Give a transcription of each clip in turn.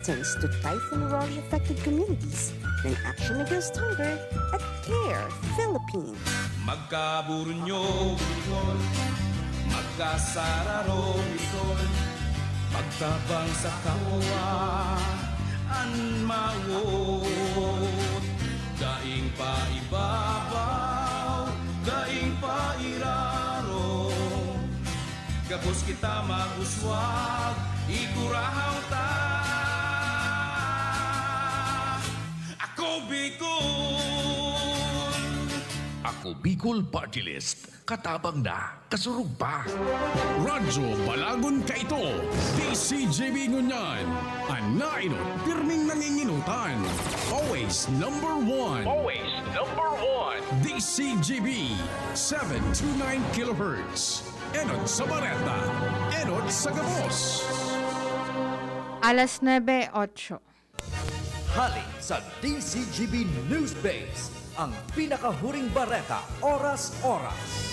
assistance to Typhoon Raleigh-affected communities ng Action Against Hunger at CARE Philippines. Magkaburunyo, magkasararo, pagtabang sa kawa, anmawot, daing pa ibabaw, daing pa iraro, gabos kita maguswag, ikurahaw ta. Ako Bicol! Ako Bicol Party List. Katabang na, kasurug pa. Radyo Balagon ka ito. DCGB Ngunyan. Anainot, pirming nanginginutan. Always number one. Always number one. DCGB 729 kHz. Enot sa Bareta. Enot sa Gabos. Alas 9:08. Hali sa DCGB News Base, ang pinakahuring bareta oras-oras.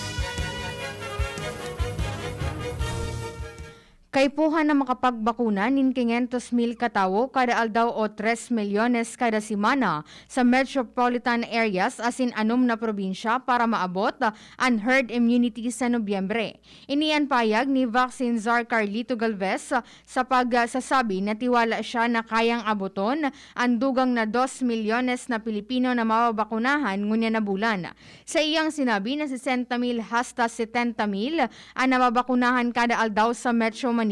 Kaipuhan na makapagbakuna nin 500,000 katawo kada aldaw o 3 milyones kada simana sa metropolitan areas asin anom na probinsya para maabot ang herd immunity sa Nobyembre. Iniyan payag ni Vaccine Czar Carlito Galvez sa pagsasabi na tiwala siya na kayang abuton ang dugang na 2 milyones na Pilipino na mababakunahan ngunya na bulan. Sa iyang sinabi na 60,000 hasta 70,000 ang nababakunahan kada aldaw sa Metro Manila.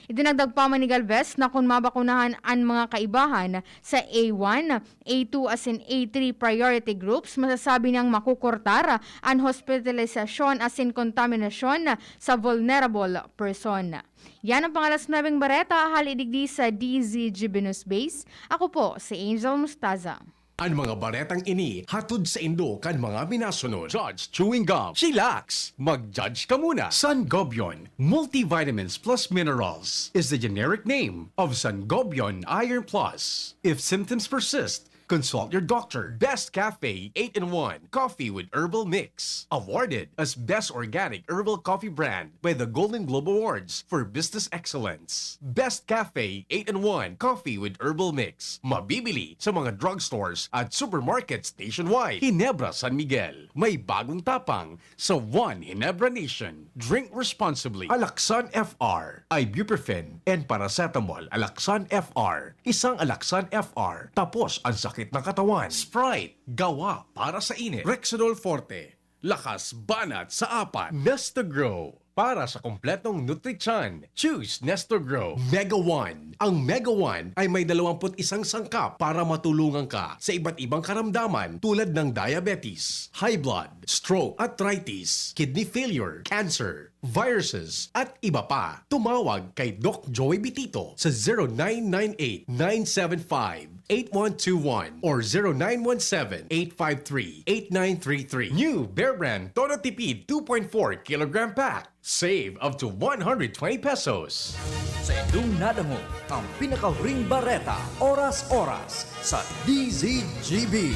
Idinagdag pa man ni Galvez na kung mabakunahan ang mga kaibahan sa A1, A2 as in A3 priority groups, masasabi niyang makukurtar ang hospitalisasyon as in kontaminasyon sa vulnerable person. Yan ang pangalas 9 bareta, halidigdi sa DZGB News Base. Ako po si Angel Mustaza. Ang mga baretang ini, hatod sa Indo kan mga minasunod. Judge Chewing Gum, Chillax, mag-judge ka muna. Sangobion, Multivitamins Plus Minerals is the generic name of Sangobion Iron Plus. If symptoms persist, consult your doctor. Best Cafe 8-in-1 Coffee with Herbal Mix. Awarded as Best Organic Herbal Coffee Brand by the Golden Globe Awards for Business Excellence. Best Cafe 8-in-1 Coffee with Herbal Mix. Mabibili sa mga drugstores at supermarkets nationwide. Ginebra San Miguel. May bagong tapang sa One Ginebra Nation. Drink responsibly. Alaxan FR. Ibuprofen and paracetamol. Alaxan FR. Isang Alaxan FR. Tapos ang sakit ng katawan. Sprite, gawa para sa init. Rexidol Forte, lakas banat sa apat. Nestagrow, para sa kompletong nutrisyon. Choose Nestagrow. Mega One. Ang Mega One ay may 21 sangkap para matulungan ka sa iba't ibang karamdaman tulad ng diabetes, high blood, stroke, arthritis, kidney failure, cancer, viruses, at iba pa. Tumawag kay Doc Joey Bitito sa 0998-975-8121 or 0917-853-8933. New Bear Brand Todo Tipid 2.4 kilogram pack. Save up to 120 pesos. Sa inyong nadango, ang pinakahuring bareta oras-oras sa DZGB.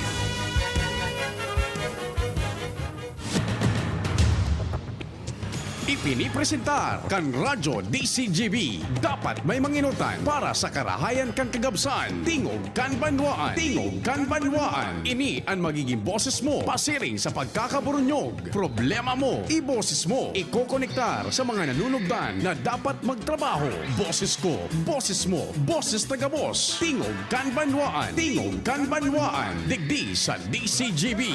Ipinipresentar kan Radyo DCGB. Dapat may manginutan para sa karahayan kan kagabsan. Tingog kan banwaan. Tingog kan banwaan. Ini ang magiging boses mo pasiring sa pagkakaburunyog. Problema mo, iboses mo. Ikokonektar sa mga nanunugdan na dapat magtrabaho. Boses ko, boses mo, boses tagabos. Tingog kan banwaan. Tingog kan banwaan. Digdi sa DCGB.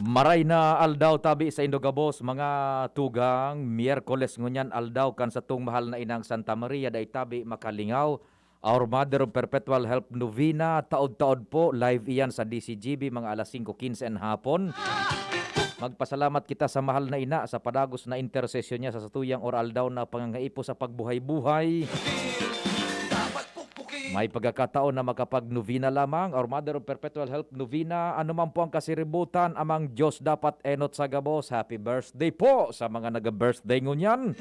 Maray na aldaw tabi sa Indogabos, mga tugang, Miyerkules ngunyan aldaw kan sa tung mahal na inang Santa Maria day tabi makalingaw. Our Mother of Perpetual Help Novena, taod-taod po, live iyan sa DCGB mga alas 5:15 hapon. Magpasalamat kita sa mahal na ina sa padagos na intersesyon niya sa satuyang oral daw na pangangaipo sa pagbuhay-buhay. May pagkakataon na makapag-novena lamang or Mother of Perpetual Help Novena. Ano man po ang kasiributan, amang Diyos dapat enot sa gabos. Happy birthday po sa mga naga-birthday ngunyan.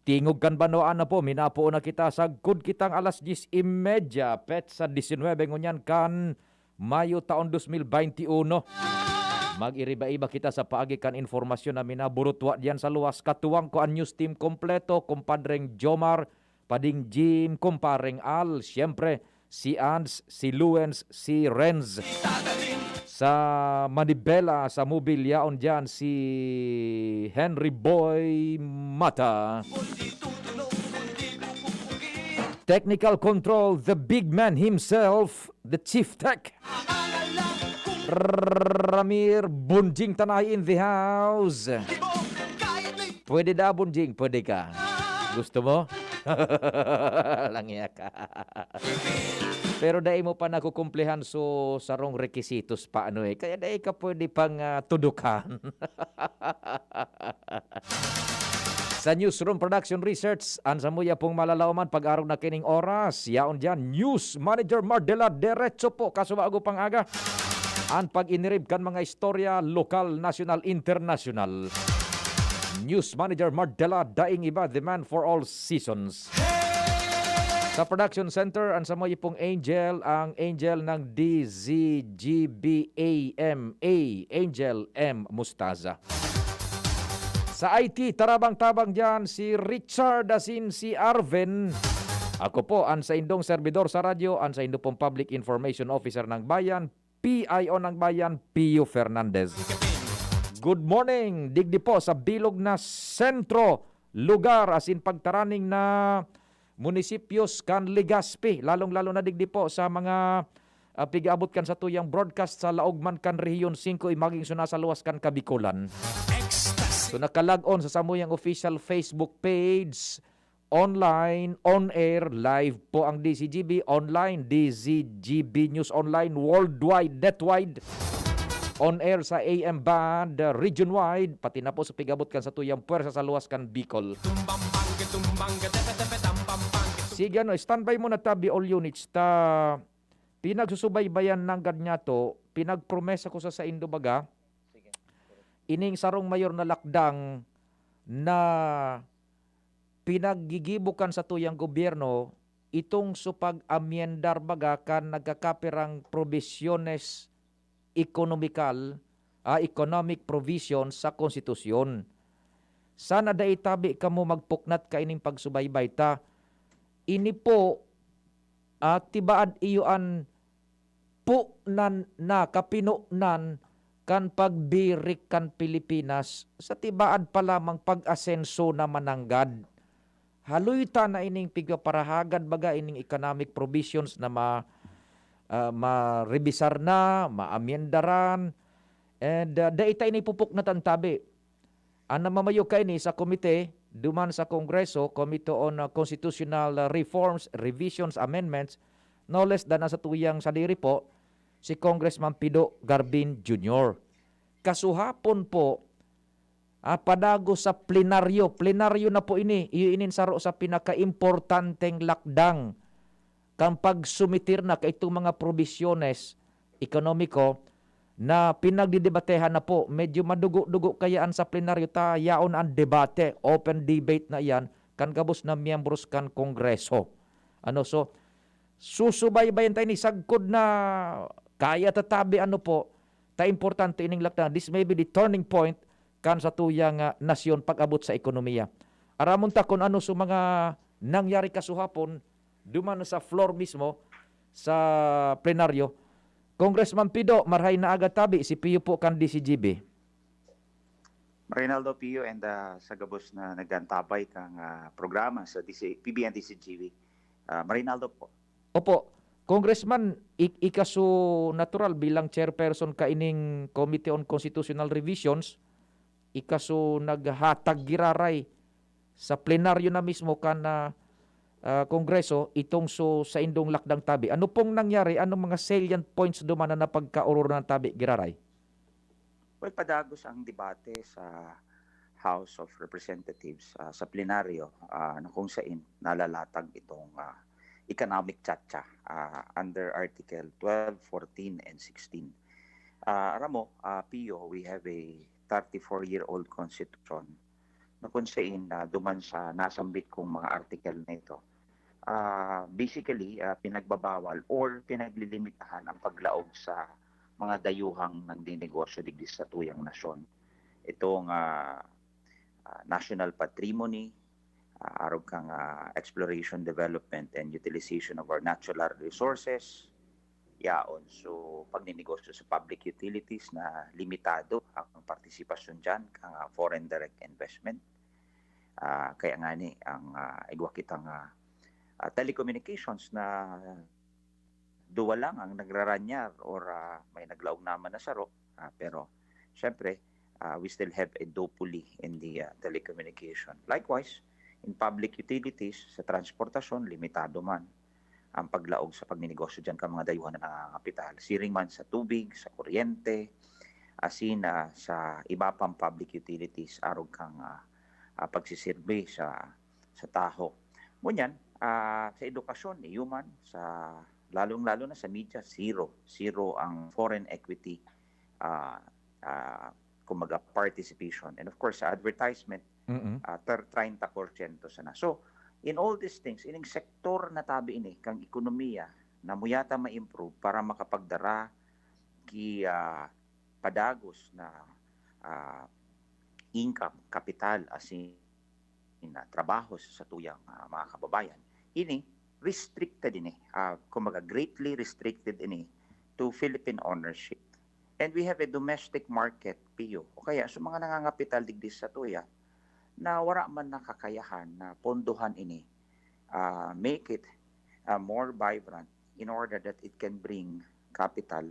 Tingog kan banoan na po, minapo na kita, sagkod kitang alas 10:30, pet sa 19 ngunyan kan Mayo taon 2021. Mag-iriba-iba kita sa paagi kan informasyon na minaburutwa diyan sa luwas. Katuwang ko ang news team kompleto, kumpadreng Jomar, Pading Jim, kumpareng Al, siyempre si Ans, si Luens, si Renz. Sa Manibela, sa Mobilyaon dyan, si Henry Boy Mata. Technical control, the big man himself, the chief tech. Ramir Bunjing Tanay in the house. Pwede da Bunjing, pwede ka. Gusto mo? Langya ka. Pero dahil mo pa nakukumplehan so sarong rekisitos pa ano eh. Kaya dahil ka pwede pang tudukan. Sa Newsroom Production Research, ansa mo ya pong malalauman pag-araw na kining oras. Yaon dyan, News Manager Mardela, diretso po, kasuwago pang aga. Ang pag-inirib kan mga istorya, lokal, national, international. News Manager Mardela, daing iba, the man for all seasons. Sa Production Center, ang samoy pong Angel, ang Angel ng DZGBAMA, Angel M. Mustaza. Sa IT, tarabang-tabang dyan, si Richard asin si Arven. Ako po, ang sa indong servidor sa radyo, ang sa indong pong Public Information Officer ng Bayan, PIO ng Bayan, Pio Fernandez. Good morning, digdi po sa bilog na sentro, lugar asin pagtaraning na munisipios kan Legazpi, lalong-lalo na digdi po sa mga pigaabot kan sa tuyang broadcast sa Laogman kan Rehiyon 5 maging suna sa luwas kan Kabikulan. So nakalag-on sa samuyang official Facebook page, online, on-air, live po ang DCGB, online, DZGB News Online, worldwide, netwide, on-air sa AM band, region-wide, pati na po sa pigabot kan sa tuyang puwersa sa luwas kan Bicol. Sige, standby mo na tabi all units, pinagsusubaybayan ng ganyato, pinagpromesa ko sa Indobaga, ining sarong mayor na lakdang na pinaggigibukan sa tuyang gobyerno itong supag-amyendar baga kan nagkakapirang provisiones economic provisions sa konstitusyon. Sana da itabi ka mo magpuknat ka ining pagsubaybay ta. Ini po tibaad iyuan po na kapinunan kan pagbirik kan Pilipinas sa tibaad pa lamang pag-asenso na mananggad. Haluyta na ining pigpaparahagad baga ining economic provisions na ma-revisar na, ma-amyendaran, and daita ini pupuk na tantabi. Ang namamayo ka ini sa komite, duman sa Kongreso, Committee on Constitutional Reforms, Revisions, Amendments, no less than sa tuyang sadiri po, si Congressman Pido Garbin Jr. Kasuhapon po, padago sa plenaryo. Plenaryo na po ini. Iinin saro sa pinaka-importanteng lakdang. Kang pagsumitir na kay itong mga provisiones ekonomiko na pinagdidebatehan na po. Medyo madugo-dugo kayaan sa plenaryo. Yaon ang debate. Open debate na yan. Kan kabos na miyembros kan Kongreso. So, susubaybayan tayo ni sagkod na kaya tatabi importante ining lakdang. This may be the turning point kan sa tuyang nasyon pag-abot sa ekonomiya. Aramon ta kung ano sa mga nangyari kasuhapon, duman sa floor mismo, sa plenaryo. Congressman Pido, marhay na agad tabi, si Pio po kan DCGB. Marinaldo Pio and sa gabos na nagantabay kang programa sa PBN DCGB. Marinaldo po. Opo. Congressman, ikaso natural bilang chairperson ka ining Committee on Constitutional Revisions, ikaso naghatag giraray sa plenaryo na mismo kan Kongreso itong sa indong lakdang tabi. Ano pong nangyari? Anong mga salient points duman na napagkaururo ng tabi giraray? Well, padagos ang debate sa House of Representatives sa plenaryo na kung saan nalalatag itong economic chacha under Article 12, 14, and 16. Alam mo, Pio, we have a 34-year-old constitution na kung saan duman sa nasambit kong mga article na ito. Basically, pinagbabawal or pinaglilimitahan ang paglaog sa mga dayuhang nagdinegosyo digdi sa tuyang nasyon. Itong national patrimony, arog kang exploration, development, and utilization of our natural resources. Yaon, so pagninegosyo sa public utilities na limitado ang partisipasyon dyan kang foreign direct investment. Kaya nga ni, ang igwa kitang telecommunications na duwa lang ang nagraranyar or may naglaog naman na saro. Pero, syempre, we still have a duopoly in the telecommunication. Likewise, in public utilities, sa transportasyon, limitado man ang paglaog sa pagninegosyo dyan ka mga dayuhan na nangangapital. Siring man sa tubig, sa kuryente, asin sa iba pang public utilities, arog kang pagsisirbe sa taho. Ngunyan, sa edukasyon, human, sa lalong-lalo na sa media, zero. Zero ang foreign equity kumaga participation. And of course, sa advertisement, 30% sana. So, in all these things, ining sektor na tabi ini, kang ekonomiya, na muyata ma-improve para makapagdara ki padagos na income, kapital, asin trabaho sa tuyang mga kababayan. Ini, restricted ini, kumaga greatly restricted ini to Philippine ownership. And we have a domestic market, Pio. O kaya, sa mga nangangapital digdi sa tuya, na wala man nakakayahan na pondohan ini, make it more vibrant in order that it can bring capital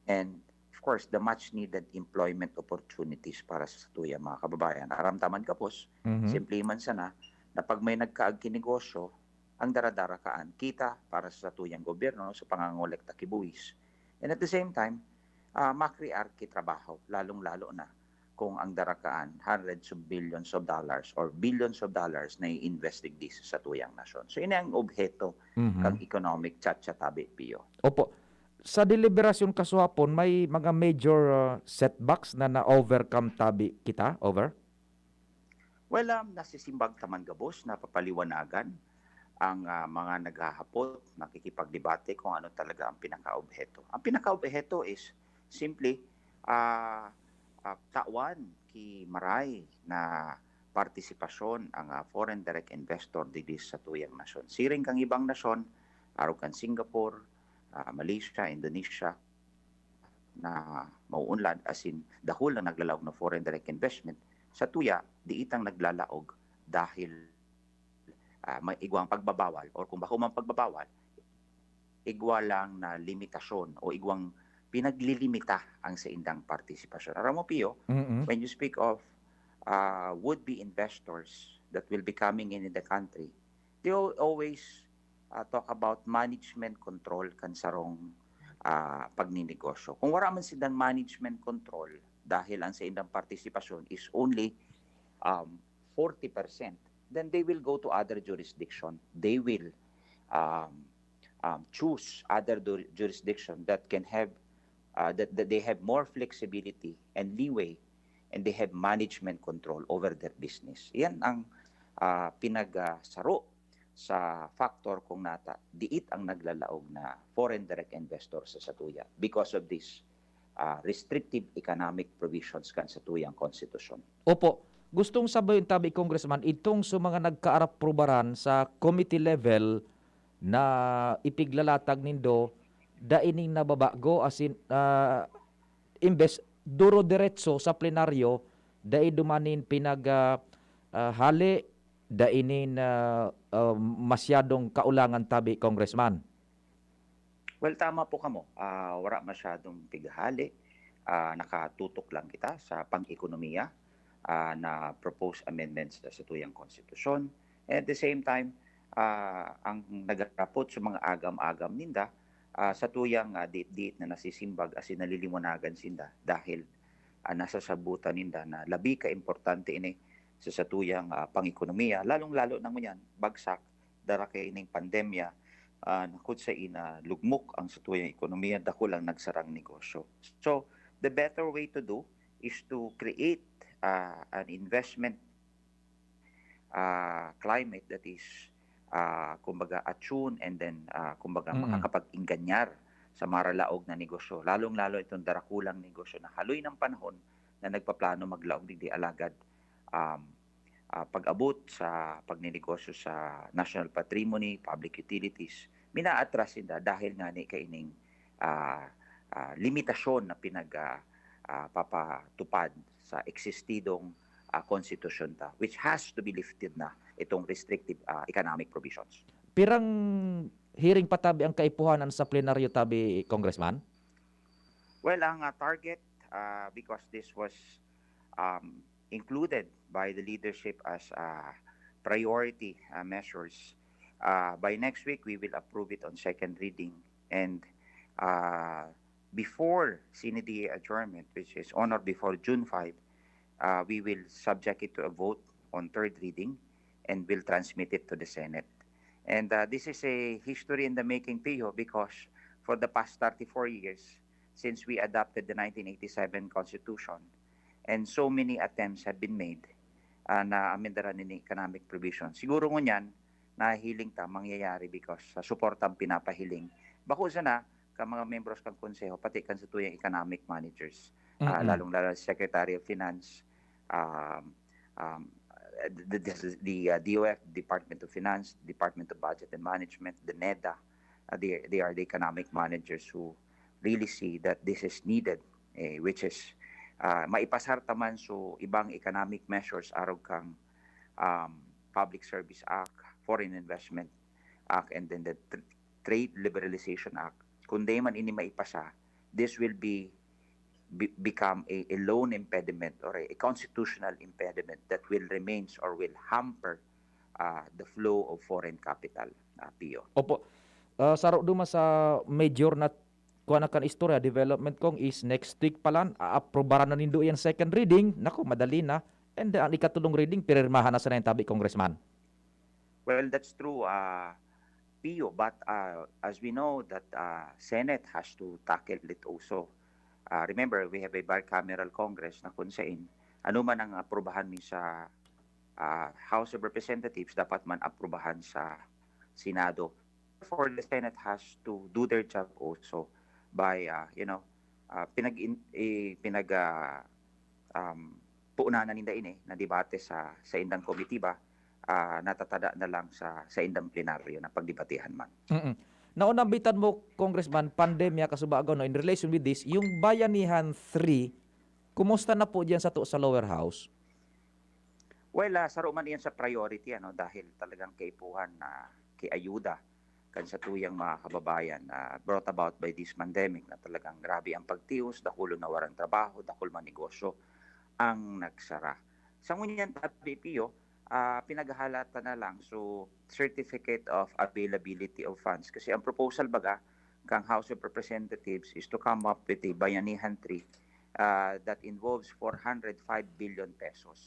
and of course the much needed employment opportunities para sa tuya mga kababayan. Aramtaman kapos, simple man sana na pag may nagkaag kinegosyo, ang daradarakaan kita para sa tuyang gobyerno sa pangangolekta kibuwis. And at the same time, makrear ki trabaho, lalong-lalo na kung ang darakaan hundreds of billions of dollars or billions of dollars na i-investig dis sa tuyang nasyon. So, ini ang obheto kang economic tabi, Pio. Opo. Sa deliberasyon kasuhapon, may mga major setbacks na na-overcome tabi kita? Over? Well, nasisimbag taman gabos na papaliwanagan ang mga naghahapot, nakikipagdebate kung ano talaga ang pinaka-obheto. Ang pinaka-obheto is simply tawan ki maray na partisipasyon ang foreign direct investor didi sa tuyang nasyon. Siring kang ibang nasyon, arog kan Singapore, Malaysia, Indonesia, na mauunlad asin dahul na naglalaog na foreign direct investment, sa tuya, di itang naglalaog dahil may igwang pagbabawal or kung bako man pagbabawal, igwa lang na limitasyon o igwang pinaglilimita ang sa indang partisipasyon. Aram mo, Pio, when you speak of would-be investors that will be coming in the country, they always talk about management control kan sarong pagninegosyo. Kung wala man silang management control dahil ang sa indang partisipasyon is only 40%, then they will go to other jurisdiction. They will choose other jurisdiction that can have that they have more flexibility and leeway and they have management control over their business. Yan ang pinagsaro sa factor kung nata diit ang naglalaog na foreign direct investors sa satuya because of this restrictive economic provisions kan sa tuyang konstitusyon. Opo. Gustong sabayin tabi, Congressman, itong sa mga nagka-aprobaran sa committee level na ipiglalatag nindo daining nababago asin imbes duro diretso sa plenaryo dai dumanin hali dainin masyadong kaulangan tabi, Congressman. Well, tama po kamo. Wala masyadong pighali. Nakatutok lang kita sa pang-ekonomiya na proposed amendments sa tuyang konstitusyon. At the same time, ang nagrapot sa mga agam-agam ninda sa tuyang diit na nasisimbag asin nalilimunagan sinda dahil nasa sabutan ninda na labi ka importante ini sa tuyang pang-ekonomiya, lalong-lalo nang yan, bagsak, dara kay ining pandemya, na kung sa ina lugmok ang satuyang ekonomiya, dako lang nagsarang negosyo. So, the better way to do is to create an investment climate that is kumbaga attune and then kumbaga makakapag-inganyar sa maralaog na negosyo. Lalong-lalo itong darakulang negosyo na haloy ng panahon na nagpaplano maglaog di alagad pag-abot sa pagninegosyo sa national patrimony, public utilities, minaatras sila dahil nga ni kaining limitasyon na papatupad sa eksistidong konstitusyon ta, which has to be lifted na itong restrictive economic provisions. Pirang hearing patabi ang kaipuhanan sa plenaryo tabi, Congressman? Well, ang target, because this was included by the leadership as priority measures, by next week we will approve it on second reading. And before CND adjournment, which is on or before June 5, we will subject it to a vote on third reading and will transmit it to the Senate. And this is a history in the making, Pio, because for the past 34 years, since we adopted the 1987 Constitution, and so many attempts have been made na amendaran ni economic provision. Siguro ngunyan, nahiling ta mangyayari because sa suportang pinapahiling. Bako na ka mga membros kang konseho, pati kan sa tuyang economic managers, lalong-lalo Secretary of Finance, the DOF, Department of Finance, Department of Budget and Management, the NEDA, they are the economic managers who really see that this is needed, which is maipasar taman so ibang economic measures araw kang Public Service Act, Foreign Investment Act, and then the Trade Liberalization Act. Kung di man ini maipasa, this will become a lone impediment or a constitutional impediment that will remain or will hamper the flow of foreign capital, Pio. Opo. Saro duma sa major na kuha na kan istorya development kong is next week palan aaprobaran na nindo yan second reading. Nako, madali na. And ang ikatulong reading pirmahan na sa tabi, Congressman. Well, that's true, Pio. But as we know that Senate has to tackle it also. Remember, we have a bicameral Congress na kung saan ano man ang aprobahan mi sa House of Representatives, dapat man aprobahan sa Senado. Therefore, the Senate has to do their job also by, puunanan ninda ini na debate sa indang komitiba, natatada na lang sa indang plenaryo na pagdebatehan man. Naunambitan mo, Congressman, pandemya kasubagaw no, in relation with this, yung Bayanihan 3, kumusta na po diyan sa lower house? Well, saro man yan sa priority dahil talagang kaipuhan na kiayuda kan sa tuyang mga kababayan brought about by this pandemic na talagang grabe ang pagtios, dakulo na warang trabaho, dakul man negosyo ang nagsara. Sa ngunyan tabi, Pio, pinaghahalata na lang so certificate of availability of funds kasi ang proposal baga kang House of Representatives is to come up with a Bayanihan 3 that involves 405 billion pesos.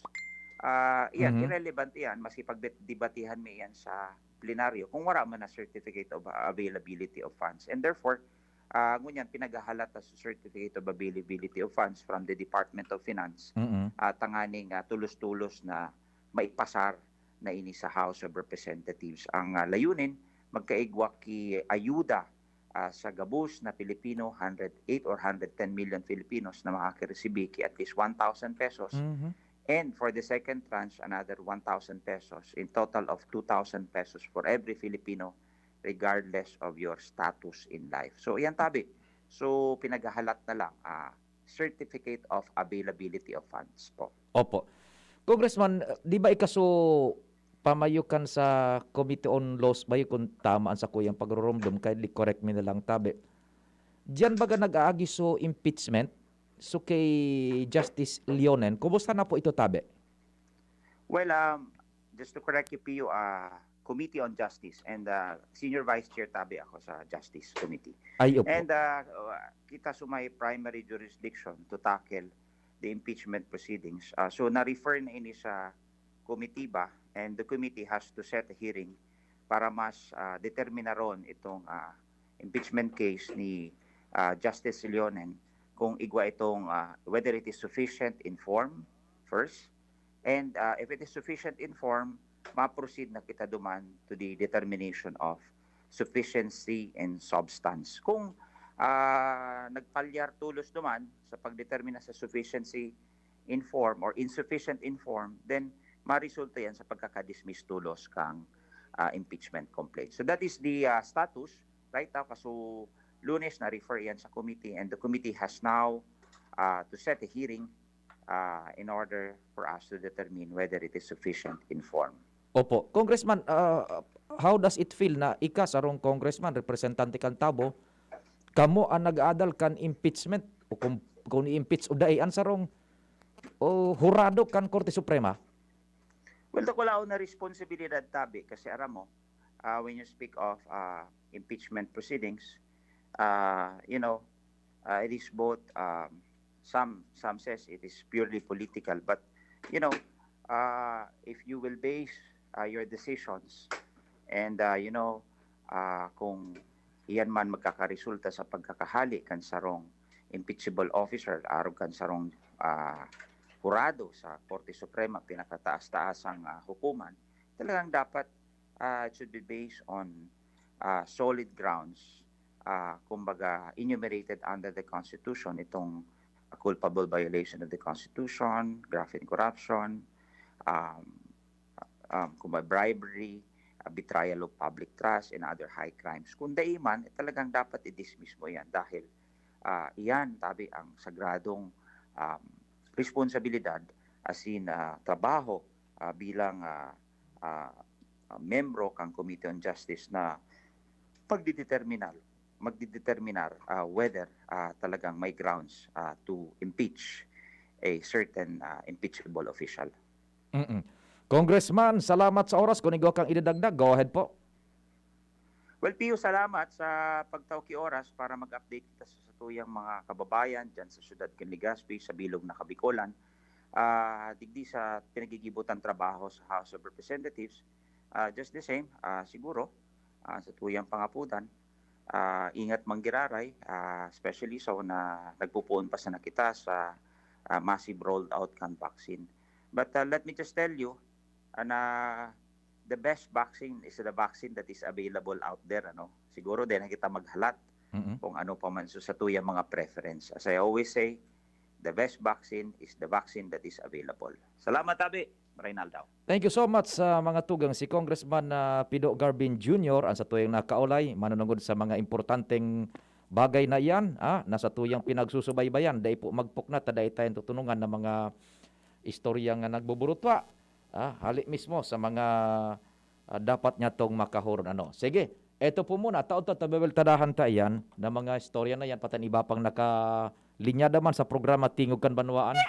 Yan, irrelevant yan maski pagdebatihan mo yan sa plenaryo kung wala man na certificate of availability of funds. And therefore, ngunyan pinaghahalata sa certificate of availability of funds from the Department of Finance tanganing tulos-tulos na maipasar na ini sa House of Representatives. Ang layunin, magkaigwa ki ayuda sa gabos na Pilipino, 108 or 110 million Filipinos na makakiresibi ki at least 1,000 pesos. And for the second tranche, another 1,000 pesos. In total of 2,000 pesos for every Filipino regardless of your status in life. So, yan tabi. So, pinaghahalat na lang certificate of availability of funds po. Opo. Congressman, di ba ikaso pamayukan sa Committee on Laws ba kung tamaan sa kuyang pagrurumdum, kindly correct me na lang tabi. Diyan baga nag-aagi so impeachment so kay Justice Leonen, kumusta na po ito tabi? Well, just to correct you, Pio, Committee on Justice and Senior Vice Chair tabi ako sa Justice Committee. Ay, opo. And kita sumay primary jurisdiction to tackle the impeachment proceedings. So na-refer na ini sa committee ba and the committee has to set a hearing para mas determinaron itong impeachment case ni Justice Leonen kung igwa itong whether it is sufficient in form first, and if it is sufficient in form, ma-proceed na kita duman to the determination of sufficiency in substance. Kung nagpalyar tulos duman sa pagdetermina sa sufficiency in form or insufficient in form, then ma-resulta yan sa pagkakadismiss tulos kang impeachment complaint. So that is the status right now. Kaso Lunes na refer yan sa committee, and the committee has now to set a hearing in order for us to determine whether it is sufficient in form. Opo. Congressman, how does it feel na ika sarong congressman, representante kan Tabo, kamo ang nag-adal kan impeachment o kung i-impeach o daian sarong hurado kan Korte Suprema? Well, wala na responsibilidad tabi kasi aram mo, when you speak of impeachment proceedings, it is both, some says it is purely political, but if you will base your decisions and kung iyan man magkakaresulta sa pagkakahali kan sarong impeachable officer, arog kan sarong hurado sa Korte Suprema, pinakataas-taasang hukuman, talagang dapat it should be based on solid grounds, kumbaga enumerated under the Constitution, itong culpable violation of the Constitution, graft and corruption, kumbaga bribery, betrayal of public trust, and other high crimes. Kung daiman, talagang dapat i-dismiss mo yan dahil iyan tabi ang sagradong responsibilidad as in trabaho bilang membro kang Committee on Justice na magdideterminar whether talagang may grounds to impeach a certain impeachable official. Congressman, salamat sa oras. Kung ikaw kang idadagdag, go ahead po. Well, Pio, salamat sa pagtawki oras para mag-update kita sa tuyang mga kababayan dyan sa siyudad kan Legazpi, sa bilog na Kabikolan. Digdi sa pinagigibutan trabaho sa House of Representatives. Just the same, siguro, sa tuyang pangapudan, ingat manggiraray, especially so na nagpupuon pa sa nakita sa massive rolled out kan vaccine. But let me just tell you, na the best vaccine is the vaccine that is available out there. Siguro din na kita maghalat kung ano pa man sa tuyang mga preference. As I always say, the best vaccine is the vaccine that is available. Salamat, Tabi. Reynaldo. Thank you so much sa mga tugang si Congressman Pido Garbin Jr. ang sa tuyang nakaulay, manunungod sa mga importanteng bagay na iyan, nasa tuyang pinagsusubaybayan, dahil po magpuknat, dahil tayong tutunungan ng mga istorya nga nagbuburutwa, hali mismo sa mga dapat niya tong makahuron. Sige, eto po muna, taon tabewel tadahan tayan na mga istorya na yan, patan iba pang nakalinya naman sa programa Tingog kan Banwaan.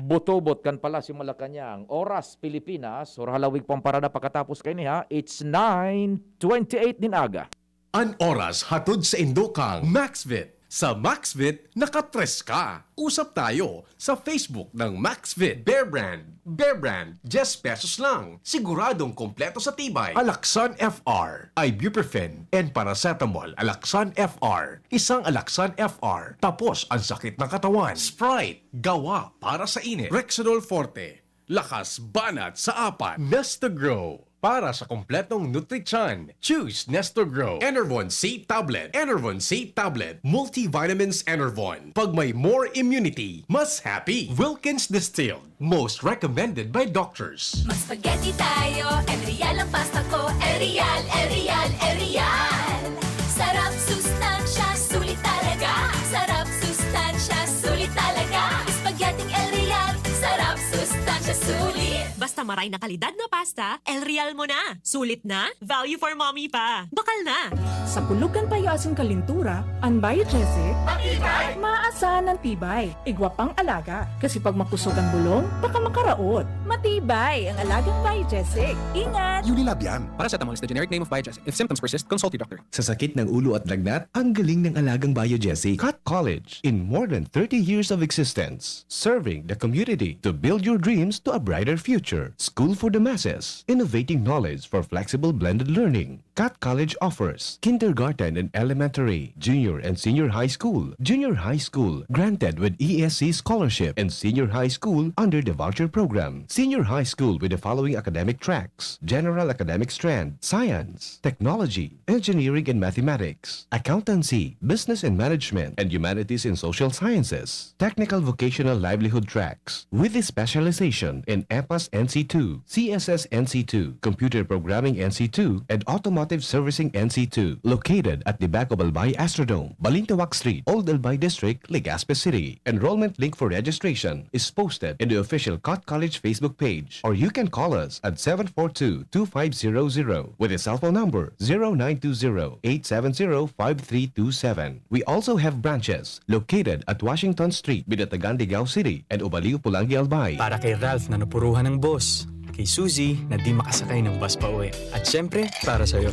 Butobot kan pala si Malacanang. Oras Pilipinas, or halawig pang parada pagkatapos kayo niya, it's 9:28 din aga. An oras hatod sa Indokang Maxvit. Sa Maxvit, nakatres ka. Usap tayo sa Facebook ng Maxvit. Bear Brand, 10 pesos lang. Siguradong kompleto sa tibay. Alaxan FR, ibuprofen, and paracetamol. Alaxan FR, isang Alaxan FR. Tapos ang sakit ng katawan. Sprite, gawa para sa init. Rexidol Forte, lakas banat sa apat. Nestagrow, para sa kompletong nutrisyon. Choose Nestagrow. Enervon C Tablet. Enervon C Tablet. Multivitamins Enervon. Pag may more immunity, mas happy. Wilkins Distilled. Most recommended by doctors. Mag spaghetti tayo, Erial ang pasta ko, Erial, Erial, Erial. Sarap, sustansya, sulit talaga. Sarap, sustansya, sulit talaga. Spaghetti Erial, sarap, sustansya, sulit. Basta maray na kalidad na pasta, El Real mo na. Sulit na, value for mommy pa. Bakal na. Sa pulugan payo asin kalintura, ang Biogesic, matibay, maasahan ng tibay. Igwa pang alaga, kasi pag makusog ang bulong, baka makaraot. Matibay ang alagang Biogesic. Ingat! Unilab yan. Paracetamol is the generic name of Biogesic. If symptoms persist, consult your doctor. Sa sakit ng ulo at lagnat, ang galing ng alagang Biogesic. Cut College in more than 30 years of existence, serving the community to build your dreams to a brighter future. School for the Masses, innovating knowledge for flexible blended learning. Cat College offers kindergarten and elementary, junior and senior high school. Junior high school granted with ESC scholarship and senior high school under the voucher program. Senior high school with the following academic tracks: general academic strand, science, technology, engineering and mathematics, accountancy, business and management, and humanities and social sciences. Technical vocational livelihood tracks with a specialization in EPAS NC2, CSS NC2, computer programming NC2, and automotive servicing NC2, located at the back of Albay Astrodome, Balintawak Street, Old Albay District, Legazpi City. Enrollment link for registration is posted in the official Cat College Facebook page, or you can call us at 742-2500 with a cell phone number 0920-870-5327. We also have branches located at Washington Street, Binatagan, Ligao City, and Ubaliw, Pulangi, Albay. Para kay Ralph na napuruhan ng boss. Kay Suzy na di makasakay ng bus pa uwi. At syempre, para sa'yo.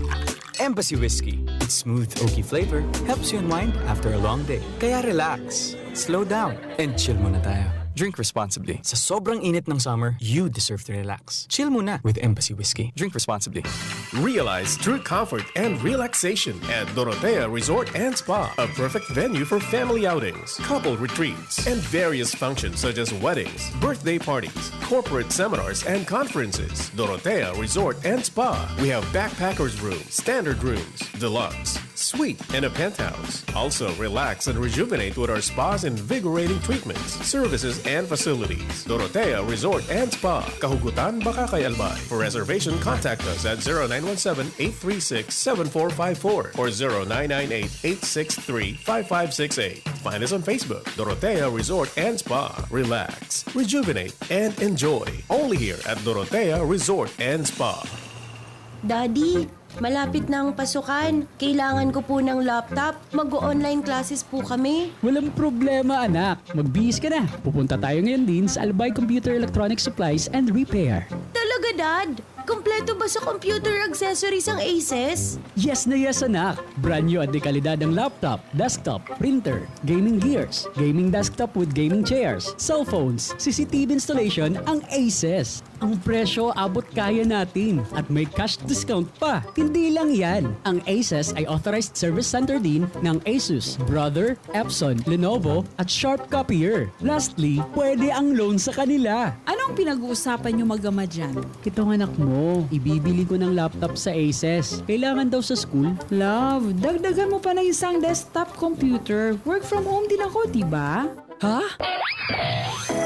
Embassy Whiskey. Its smooth, oaky flavor helps you unwind after a long day. Kaya relax, slow down, and chill muna tayo. Drink responsibly. Sa sobrang init ng summer, you deserve to relax. Chill muna with Embassy Whiskey. Drink responsibly. Realize true comfort and relaxation at Dorotea Resort and Spa, a perfect venue for family outings, couple retreats, and various functions such as weddings, birthday parties, corporate seminars, and conferences. Dorotea Resort and Spa. We have backpackers rooms, standard rooms, deluxe, suite, and a penthouse. Also, relax and rejuvenate with our spas and invigorating treatments, services, and facilities. Dorotea Resort and Spa, Kahugutan, Bakakay, Albay. For reservation, contact us at 0917-836-7454 or 0998-863-5568. Find us on Facebook, Dorotea Resort and Spa. Relax, rejuvenate, and enjoy. Only here at Dorotea Resort and Spa. Daddy, malapit na ang pasukan. Kailangan ko po ng laptop. Mag-online classes po kami. Walang problema, anak. Magbihis ka na. Pupunta tayo ngayon din sa Albay Computer Electronic Supplies and Repair. Talaga, Dad? Kompleto ba sa computer accessories ang Aces? Yes na yes, anak. Brand new at dekalidad ang laptop, desktop, printer, gaming gears, gaming desktop with gaming chairs, cellphones, CCTV installation ang Aces. Ang presyo abot kaya natin at may cash discount pa. Hindi lang yan. Ang Aces ay authorized service center din ng Asus, Brother, Epson, Lenovo at Sharp Copier. Lastly, pwede ang loan sa kanila. Anong pinag-uusapan nyo mag-ama dyan? Itong anak mo, ibibili ko ng laptop sa Aces. Kailangan daw sa school. Love, dagdagan mo pa ng isang desktop computer. Work from home din ako, diba? Ha?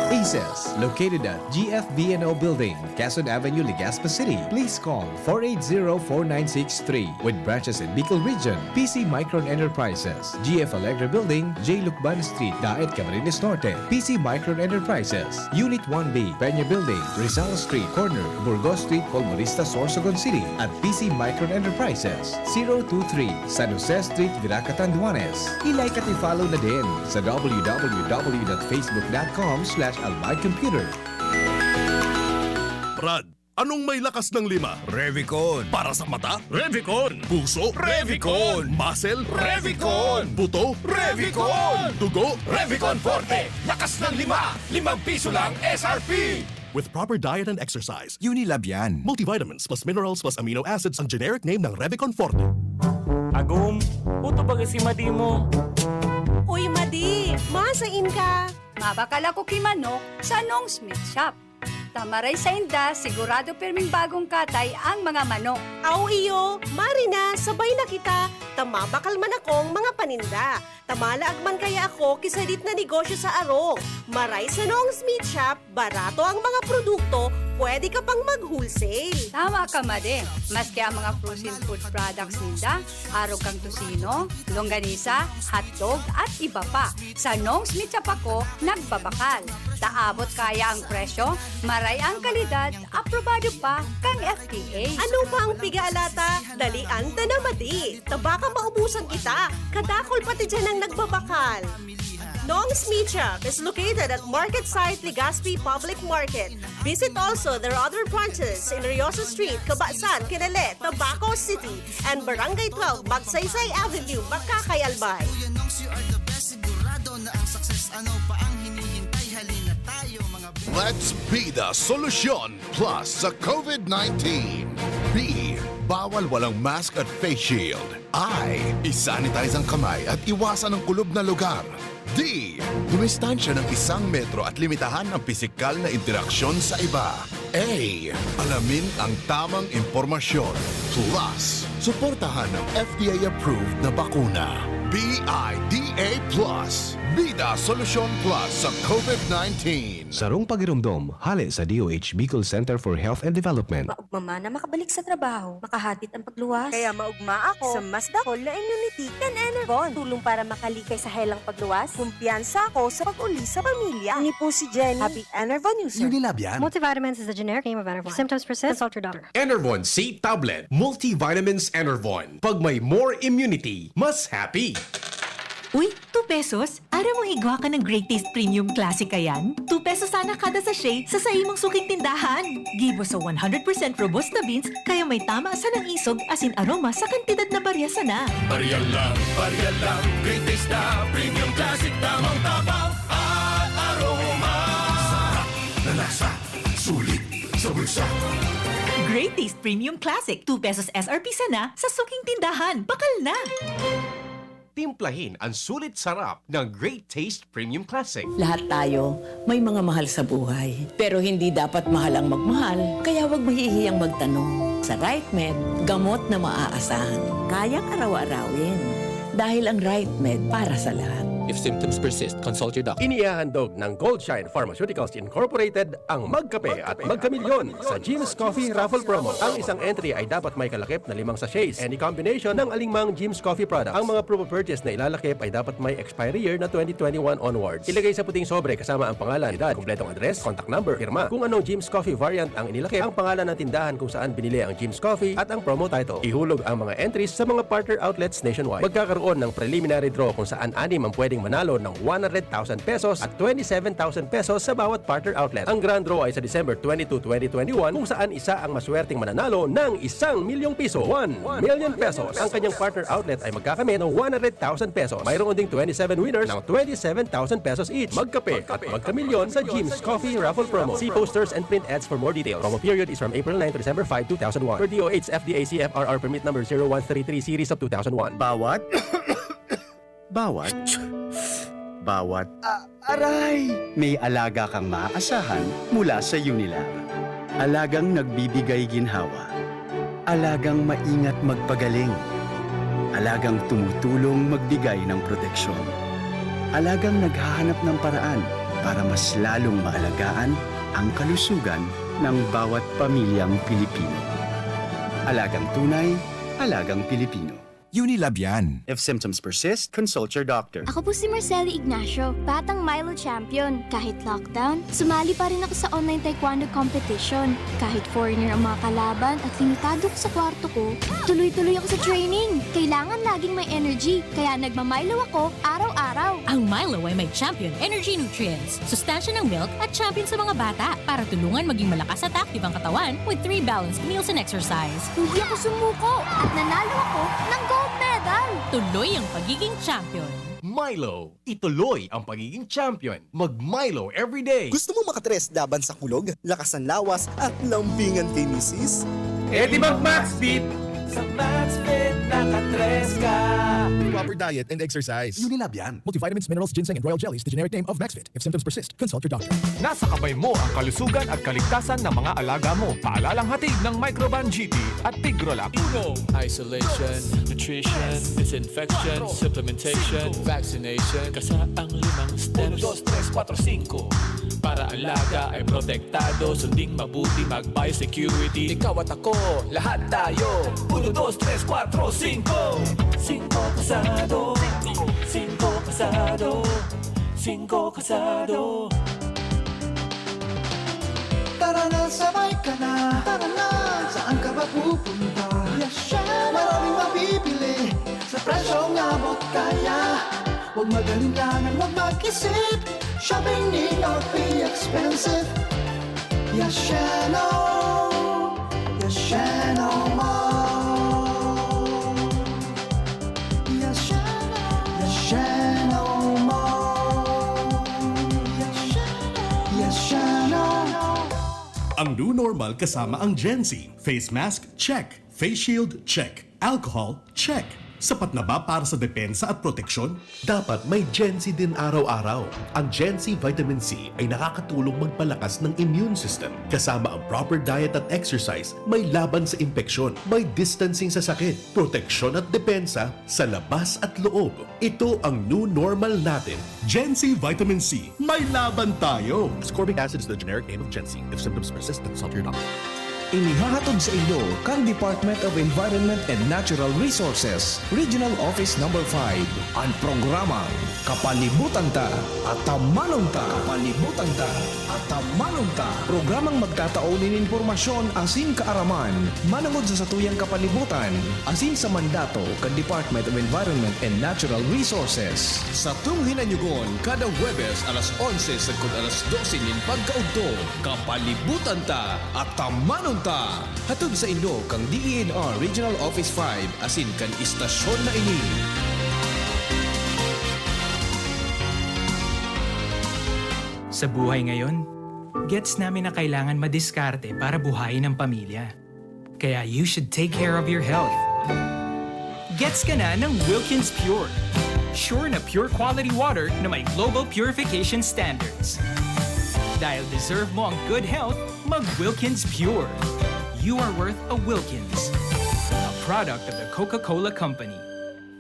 Aces, located at GFB&O Building, Quezon Avenue, Legazpi City. Please call 480-4963 with branches in Bicol Region, PC Micron Enterprises, GF Allegra Building, J. Lucban Street, Daet, Camarines Norte, PC Micron Enterprises, Unit 1B, Peña Building, Rizal Street, Corner, Burgos Street, Colmonista, Sorsogon City, at PC Micron Enterprises, 023 San Jose Street, Viraca, Tanduanes. I-like at i-follow na din sa www.facebook.com/albaycomputer. Brad, anong may lakas ng 5? Revicon. Para sa mata? Revicon. Puso? Revicon. Muscle? Revicon. Buto? Revicon. Dugo? Revicon Forte. Lakas ng 5. 5 piso lang SRP. With proper diet and exercise, Unilab yan. Multivitamins plus minerals plus amino acids ang generic name ng Revicon Forte. Agum, uto ba si Madi mo? Uy, Madi, masain ka. Mabakal ako kimanok sa Nong Smith Shop. Tamaray sa inda, sigurado perming bagong katay ang mga manok. Aw iyo, Marina, sabay na kita. Tamabakal man akong mga paninda. Tamalaag man kaya ako kisalit na negosyo sa aro. Maray sa Nong Smith Shop, barato ang mga produkto, pwede ka pang mag-wholesale. Tama ka, Made. Maski ang mga frozen food products ninda, araw kang tusino, longganisa, hotdog at iba pa. Sa Nong Smith Shop ako, nagbabakal. Taabot kaya ang presyo, maray ang kalidad, aprobado pa kang FDA. Ano pa ang pigalata? Dalian ta na, Madi. Tabaka maubusan kita. Kadakol pati dyan ang nagbabakal. Nong Smith Shop is located at Market Site, Legazpi Public Market. Visit also their other branches in Riosa Street, Cabasan, Kinale, Tabaco City, and Barangay 12, Magsaysay Avenue, Bakakay, Albay. Let's be the solusyon plus sa COVID-19. B. Bawal walang mask at face shield. I. Isanitize ang kamay at iwasan ang kulob na lugar. D. Dumistansya ng 1 metro at limitahan ang pisikal na interaksyon sa iba. A. Alamin ang tamang impormasyon. Plus, suportahan ang FDA-approved na bakuna. BIDA Plus. Bida Solusyon Plus sa COVID-19. Sarong pagirumdom, hali sa DOH Bicol Center for Health and Development. Maugma na makabalik sa trabaho, makahatid ang pagluwas. Kaya maugma ako sa mas dakol na immunity kan Enervon. Tulong para makalikay sa helang pagluwas. Kumpiyansa ako sa pag-uli sa pamilya. Ni po si Jenny. Happy Enervon user. Unilab yan. Multivitamins is the generic name of Enervon. If symptoms persist, consult your doctor. Enervon C Tablet, Multivitamins Enervon. Pag may more immunity, mas happy. Uy, 2 pesos? Ara mo igwa ka ng Great Taste Premium Classic ayan? 2 pesos sana kada sachet sa imong suking tindahan. Gibo sa 100% robusta beans, kaya may tama sa ng isog asin aroma sa kantidad na barya sana. Barya lang, Great Taste na Premium Classic, tamang tabaw at aroma. Sarap na lasa, sulit sa bulsa. Great Taste Premium Classic, 2 pesos SRP sana sa suking tindahan. Bakal na! Timplahin ang sulit sarap ng Great Taste Premium Classic. Lahat tayo may mga mahal sa buhay. Pero hindi dapat mahal ang magmahal. Kaya huwag mahihiyang magtanong. Sa RightMed, gamot na maaasahan. Kayang araw-arawin. Dahil ang RightMed para sa lahat. If symptoms persist, consult your doctor. Inihahandog ng Goldshine Pharmaceuticals Incorporated ang Magkape at Magkamilyon sa Jim's Coffee Raffle Promo. Ang isang entry ay dapat may kalakip na 5 sachets. Any combination ng alingmang Jim's Coffee products. Ang mga proof of purchase na ilalakip ay dapat may expiry year na 2021 onwards. Ilagay sa puting sobre kasama ang pangalan, edad, kumpletong address, contact number, firma. Kung anong Jim's Coffee variant ang inilakip, ang pangalan ng tindahan kung saan binili ang Jim's Coffee at ang promo title. Ihulog ang mga entries sa mga partner outlets nationwide. Magkakaroon ng preliminary draw kung saan 6 ang pwedeng manalo ng 100,000 pesos at 27,000 pesos sa bawat partner outlet. Ang grand draw ay sa December 22, 2021 kung saan isa ang maswerteng mananalo ng 1 milyong piso. 1 million pesos. Ang kanyang partner outlet ay magkakamit ng 100,000 pesos. Mayroon ding 27 winners ng 27,000 pesos each. Magkape at magkamilyon sa Jim's Coffee Raffle Promo. See posters and print ads for more details. Promo period is from April 9 to December 5, 2001. Per DOH FDA CFRR permit number 0133 series of 2001. Aray! May alaga kang maaasahan mula sa Unilab. Alagang nagbibigay ginhawa. Alagang maingat magpagaling. Alagang tumutulong magbigay ng proteksyon. Alagang naghahanap ng paraan para mas lalong maalagaan ang kalusugan ng bawat pamilyang Pilipino. Alagang tunay, alagang Pilipino. Unilab yan. If symptoms persist, consult your doctor. Ako po si Marceli Ignacio, batang Milo champion. Kahit lockdown, sumali pa rin ako sa online taekwondo competition. Kahit foreigner ang mga kalaban at limitado ko sa kwarto ko, tuloy-tuloy ako sa training. Kailangan laging may energy, kaya nagmamilo ako araw-araw. Ang Milo ay may champion energy nutrients, sustansya ng milk at champion sa mga bata para tulungan maging malakas at active ang katawan with 3 balanced meals and exercise. Hindi ako sumuko at nanalo ako ng gold medal. Tuloy ang pagiging champion. Milo, ituloy ang pagiging champion. Mag-Milo everyday. Gusto mo makatres laban sa kulog, lakas ng lawas at lambingan kay misis? Di mag-Maxfit! Sa Maxfit, nakatres ka! Proper diet and exercise. Unilab yan. Multivitamins, minerals, ginseng, and royal jellies, the generic name of Maxfit. If symptoms persist, consult your doctor. Nasa kamay mo ang kalusugan at kaligtasan ng mga alaga mo. Paalalang hatid ng Microban GT at Tigrolab. Isolation, nutrition, disinfection, supplementation, vaccination. Kasaang 5 steps. 1, 2, 3, 4, 5. Para alaga ay protektado, sunding mabuti, mag-biosecurity. Ikaw at ako, lahat tayo. 1, 2, 3, 4, 5. 5 kasado. 5 kasado. 5 kasado. Tara na, sabay ka na. Tara na, saan ka ba pupunta? Maraming mabibili sa presyong abot kaya. Huwag magalinlangan, huwag mag-isip. Shopping need not be expensive. Yashano Mall. Yashano Mall. Yashano new normal kasama ang Gen-Z. Face mask? Check. Face shield? Check. Alcohol? Check. Sapat na ba para sa depensa at proteksyon? Dapat may Gen-Z din araw-araw. Ang Gen-Z Vitamin C ay nakakatulong magpalakas ng immune system. Kasama ang proper diet at exercise, may laban sa impeksyon, may distancing sa sakit, proteksyon at depensa sa labas at loob. Ito ang new normal natin. Gen-Z Vitamin C. May laban tayo! Ascorbic acid is the generic name of Gen-Z. If symptoms persist, consult your doctor. Inihahatod sa inyo kang Department of Environment and Natural Resources, Regional Office No. 5, ang programang Kapalibutan Ta at Tamanong Ta. Kapalibutan Ta at Tamanong Ta. Programang magtataunin informasyon asin kaaraman, manangod sa satuyang kapalibutan, asin sa mandato kan Department of Environment and Natural Resources. Sa hinanyugon kada Huwebes alas 11 sa alas 12 nin pagkaugto, Kapalibutan Ta at Tamanong Ta. Hatod sa inyo kang DENR Regional Office 5 asin kan istasyon na ini. Sa buhay ngayon, gets namin na kailangan madiskarte para buhayin ang pamilya. Kaya you should take care of your health. Gets ka na ng Wilkins Pure. Sure na pure quality water na may global purification standards. Dahil deserve mo ang good health, mag-Wilkins Pure. You are worth a Wilkins. A product of the Coca-Cola Company.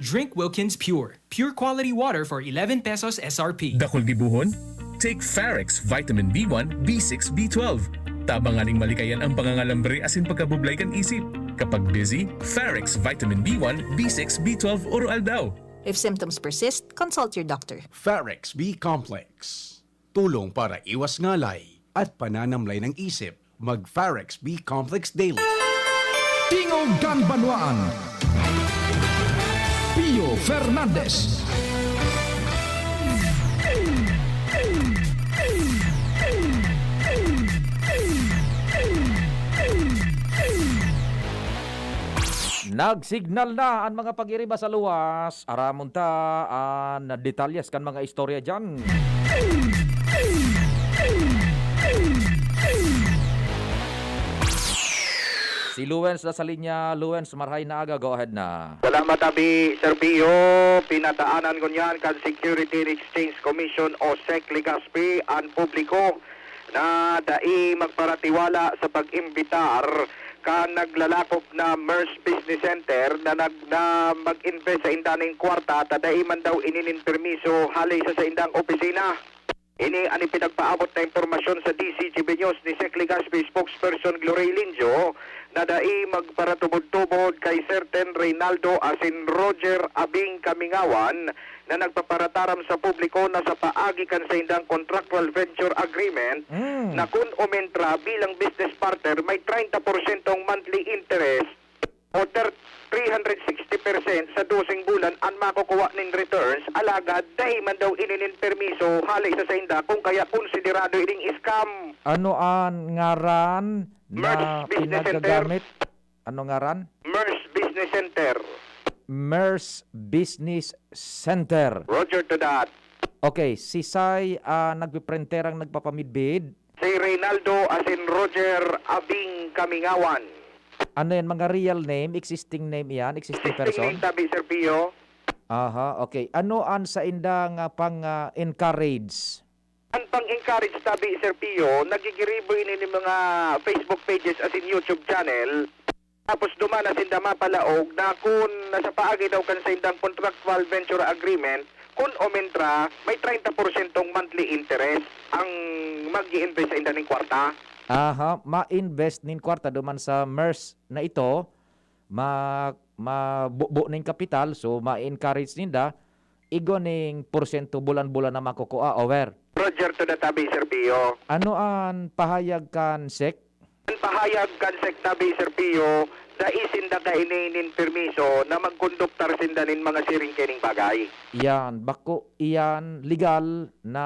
Drink Wilkins Pure. Pure quality water for 11 pesos SRP. Dakol dibuhon? Take Farex Vitamin B1, B6, B12. Tabanganing malikayan ang pangangalambre asin pagkabublay kan isip. Kapag busy, Farex Vitamin B1, B6, B12 oral daw. If symptoms persist, consult your doctor. Farex B Complex. Tulong para iwas ngalay at pananamlay ng isip. Mag-Farex B Complex Daily. Tingog dan Banwaan. Pio Fernandez. Nagsignal na ang mga pag-iriba sa luwas. Aramon ta ang detalyas kan mga istorya dyan. Si Luwens na sa linya. Luwens, marhay na aga. Go ahead na. Salamat abi, Sir Pio. Pinataanan ko niyan kan Security and Exchange Commission o SEC Legazpi ang publiko na dai magparatiwala sa pag-imbitar ka naglalakop na MERS Business Center na mag-invest sa indaning kwarta tadai man daw ininin permiso halay sa indang opisina. Ini ani pinagpaabot na impormasyon sa DCGB News ni Sec Legazpi spokesperson Glory Linjo na dai magparatubod-tubod kay certain Reynaldo asin Roger Abing Kamingawan na nagpaparataram sa publiko na sa paagi kan sa indang contractual venture agreement na kung umentra bilang business partner may 30% monthly interest o 360% sa 12 bulan ang makukuha ning returns alagad dahil man daw ininin permiso halay sa inda kung kaya konsiderado ining scam. Ano ang ngaran na Business pinagagamit? Ano ngaran? MERS Business Center. MERS Business Center. Roger to that. Okay, si Sai nagpiprenterang nagpapamidbid. Si Reynaldo asin Roger Abing Kamingawan. Ano yan, mga real name, existing name yan, existing person? Existing name tabi, Sir Pio. Aha, okay. Ano ang sa indang pang-encourage? Ang pang-encourage tabi, Sir Pio, nagigiribo ini ng mga Facebook pages as in YouTube channel. Tapos dumana sinda mapalaog na kung nasa paagi daw kan sa indang contractual venture agreement, kung omentra, may 30% monthly interest ang mag-i-invest sa indaning kwarta. Aha, ma-invest nin kwarta duman sa MERS na ito, mabuo ning kapital, so ma-encourage ninda, igo ning porsyento bulan-bulan na makukuha, over. Roger to the tabi, Sir Pio. Ano ang pahayag kan SEC? Ang pahayag kan SEC tabi, Sir Pio, na isinda ka ininin permiso na magkonduktar sindanin mga siring kining bagay. Yan, bako iyan legal na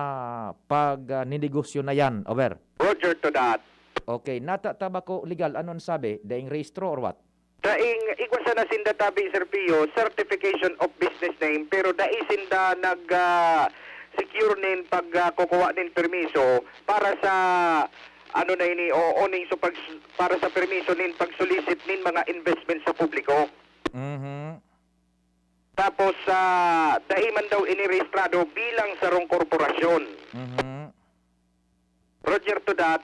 pag ninegosyo na yan, over. Roger to that. Okay, natataba ko legal, anon sabi? Daing registro or what? Daing igwasa na sinda tabi, Sir Pio, certification of business name, pero daisinda secure nin pag kukuha nin permiso para sa ano na ini o ning so para sa permiso nin pagsolicit nin mga investment sa publiko. Tapos dahil man daw inirehistrado bilang sarong korporasyon. Roger to that,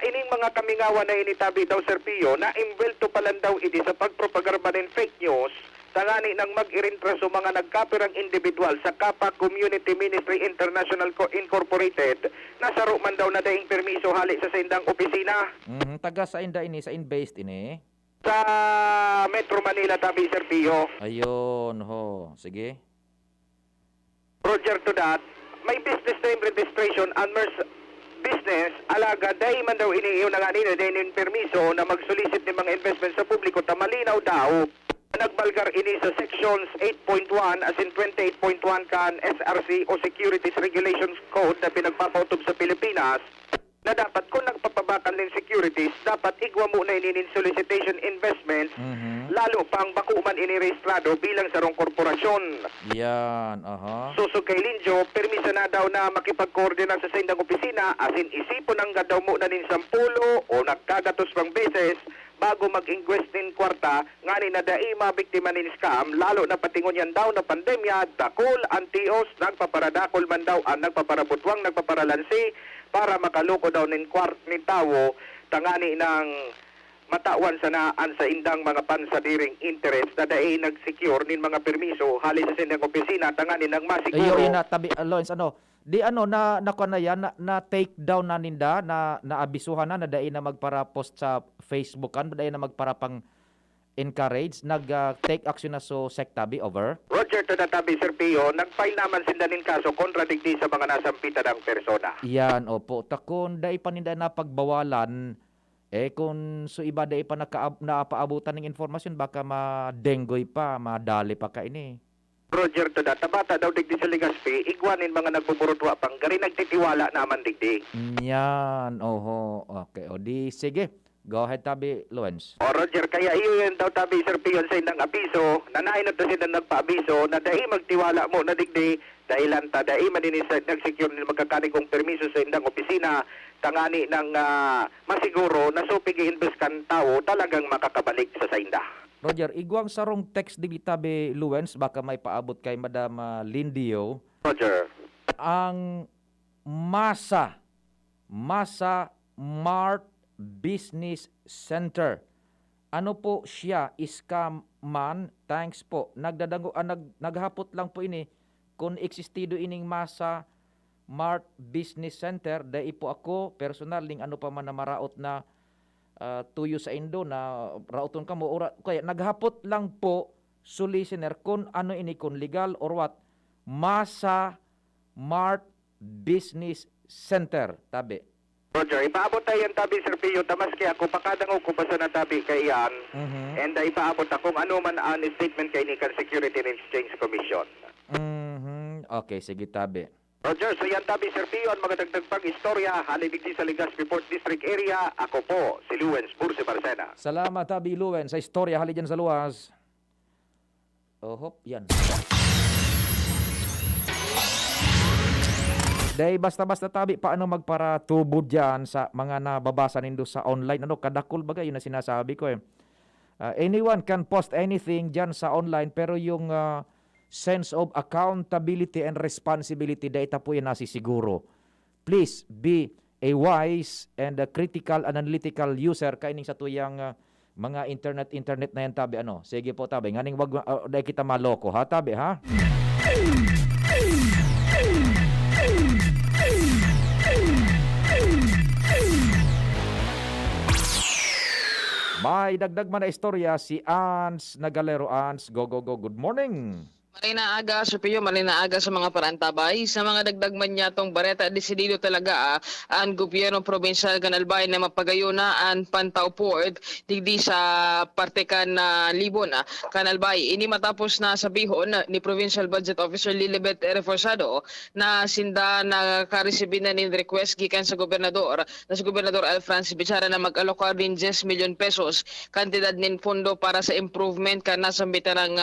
ining mga kamingawa na initabi daw Sir Pio na imbelto palan daw idi sa pagpropagarba ng fake news tangani ng mag-irintraso mga nagkapirang individual sa Kappa Community Ministry International Incorporated na saro man daw na daing permiso hali sa sindang opisina. Taga sa inda ini, sa in-based ini? Sa Metro Manila tabi Sir Pio. Ayun, ho. Sige. Roger to that, may business name registration and business alaga dahil man daw iniiw na nga nila dahil permiso na mag-solicit ng mga investment sa publiko tamalinaw daw nagbalgar ini sa sections 8.1 as in 28.1 kan SRC o Securities Regulations Code na pinagpapautob sa Pilipinas na dapat kung nagpapabakan ng securities dapat igwa muna ini solicitation investments lalo pang bakuman inirehistrado bilang sarong korporasyon. Yan, aha. So kay Linjo, permisa na daw na makipag-coordinate sa sindang opisina as in isipon ang daw muna nin 10 o nagkagatos pang beses bago mag-ingwest nin kwarta nga ni na dai mabiktima nin scam lalo na patingon yan daw na pandemya dakol antios nagpaparadakol man daw ang nagpaparabutwang nagpaparalansi para makaloko daw nin kwart nin tawo tangani ng matawan sa naan sa indang mga pansadiring interest na dai nag-secure nin mga permiso hali sa sindang opisina tangani ng masiguro. Ayun na tabi Lawrence di na yan na take down na ninda na naabisuhan na dai na magpara-post sa Facebook kan dai na magparapang encourage take action na so sektabi over. Roger to tabi Sir Pio, nag-file naman sila nin kaso kontradigdi sa mga nasampitan ng persona. Yan opo takon dai pa ninda na pagbawalan kung so iba dai pa napaabutan ng informasyon baka madenggoy pa madali pa ka ini. Roger to that, tabata daw digdi sa Legazpi, igwanin mga nagbuburutwa pang gari nagtitiwala naman digdi. Yan, oho, okay. O di, sige, go ahead tabi, Lawrence. O Roger, kaya iyon daw tabi Sir Pion sa indang abiso, nanainot na sila nagpa-abiso, na dahi magtiwala mo na digdi, dahilan ta dahi maninis nag-secure nila magkakanikong permiso sa indang opisina, tangani ng masiguro na so pigi-invest kan tao talagang makakabalik sa sainda. Roger, igwang sarong text di tabi Luwens, baka may paabot kay Madam Lindio. Roger. Ang Masa Mart Business Center. Ano po siya? Scam man? Thanks po. Naghapot lang po ini kung existido ining Masa Mart Business Center. Dahil po ako, personal, ning ano pa man na maraot na tuyo sa Indo na rauton ka mo kaya naghapot lang po listener kung ano ini kung legal or what. Masa Mart Business Center tabi. Roger, ipaabot tayo yan tabi Sir Pio tamaski ako pakadango ko pa sa natabi kay yan and ipaabot akong ano man ang statement kay Nikan Security and Exchange Commission. Okay, sige tabi. Roger, so yan tabi Sir Pio ang mga dagdag pang istorya halibigdi sa Legazpi Port District area. Ako po, si Luwens Bursi Barcena. Salamat tabi Luwens sa istorya hali dyan sa luwas. Hop, yan. Day basta-basta tabi paano magparatubod dyan sa mga nababasa nindo sa online. Kadakol bagay yun na sinasabi ko anyone can post anything dyan sa online pero yung sense of accountability and responsibility data po yan nasisiguro. Please be a wise and a critical and analytical user kaining sa tuyang mga internet na yan tabi sige po tabi nganing wag dahil kita maloko ha tabi ha. May dagdag man na istorya si Ans Nagalero. Ans, go. Good morning. Malinaaga, Sir Pio, malinaaga sa mga parantabay. Sa mga dagdag man niyatong bareta, desidido talaga ang gobyerno provincial Canalbay na mapagayo na ang Pantaw Port digdi sa parte kan Libon, Canalbay. Ini matapos na sabihon ni Provincial Budget Officer Lilibet Reforzado na sinda nakaresibin na ni request gikan sa gobernador Al Francis Bichara na mag-alokar din 10 million pesos kantidad nin pondo para sa improvement kan nasambitan ng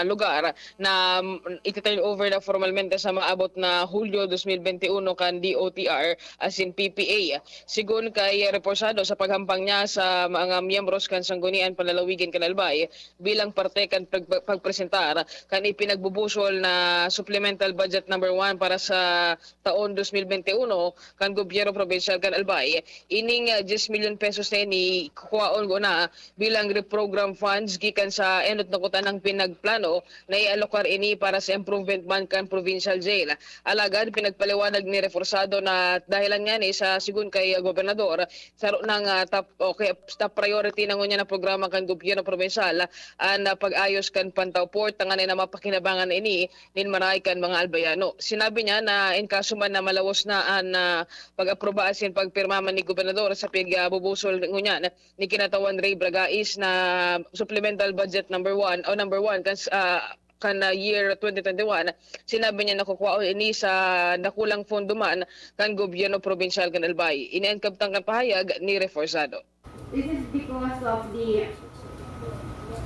lugar lugar na iti-turn over na formalmente sa maabot na Hulyo 2021 kan DOTR as in PPA. Sigun kay reporsado sa paghampang niya sa mga miyembros kan sanggunian panlalawigan kan Albay bilang parte kan pagpresentar kan ipinagbubusol na supplemental budget number 1 para sa taon 2021 kan gobyerno provincial kan Albay. Ining 10 million pesos na ini kukuhaon ko na bilang reprogram funds gikan sa enot na kuta ng pinagplano na ialokar ini para sa improvement man kan provincial jail. Alagad pinagpaliwanag ni reforzado na dahilan nga ni sa sigun kay gobernador saro ng top priority ng unya na programa kan gobyerno provincial ang pag-ayos kan Pantaw Port tangan na mapakinabangan ini nin maray kan mga albayano. Sinabi niya na in kaso man na malawos na ang pag-aproba asin pagpirma man ni gobernador sa pigbubusol ngunyan ni kinatawan Ray Bragais na supplemental budget number 1 kan year 2021, sinabi niya nakukuha ini sa nakulang pondo man kan gobyerno provincial kan Albay. Iniangkabtang kan pahayag ni reforzado. This is because of the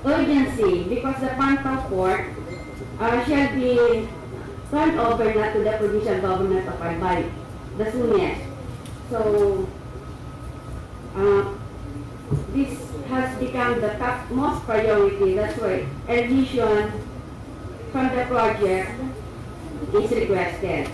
urgency, because the Pantaw Port shall be turned over na to the provincial government of Albay, the soonest. So, this has become the top most priority. That's why addition from the project is requested.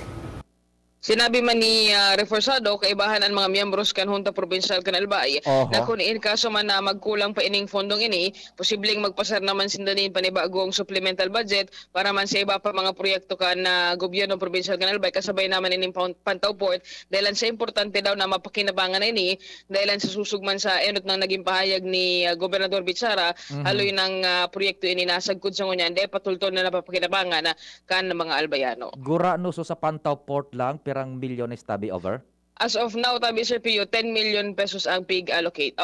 Sinabi man ni reforzado kaibahan ang mga miyembros kan Junta Provincial kan Albay na kung in kaso man na magkulang pa ining fondong ini, posibleng magpasar naman sindanin panibagong supplemental budget para man sa iba pa mga proyekto kan gobyerno provincial kan Albay kasabay naman ining Pantaw Port dahil sa importante daw na mapakinabangan ini dahil sa susugman sa enot ng naging pahayag ni Gobernador Bichara haloy ng proyekto ini nasagkod sa ngunyan dahil patulton na napapakinabangan kan mga albayano. Gura no so sa Pantaw Port lang pirang milyones tabi over? As of now, tabi Sir Pio, 10 million pesos ang pig-allocate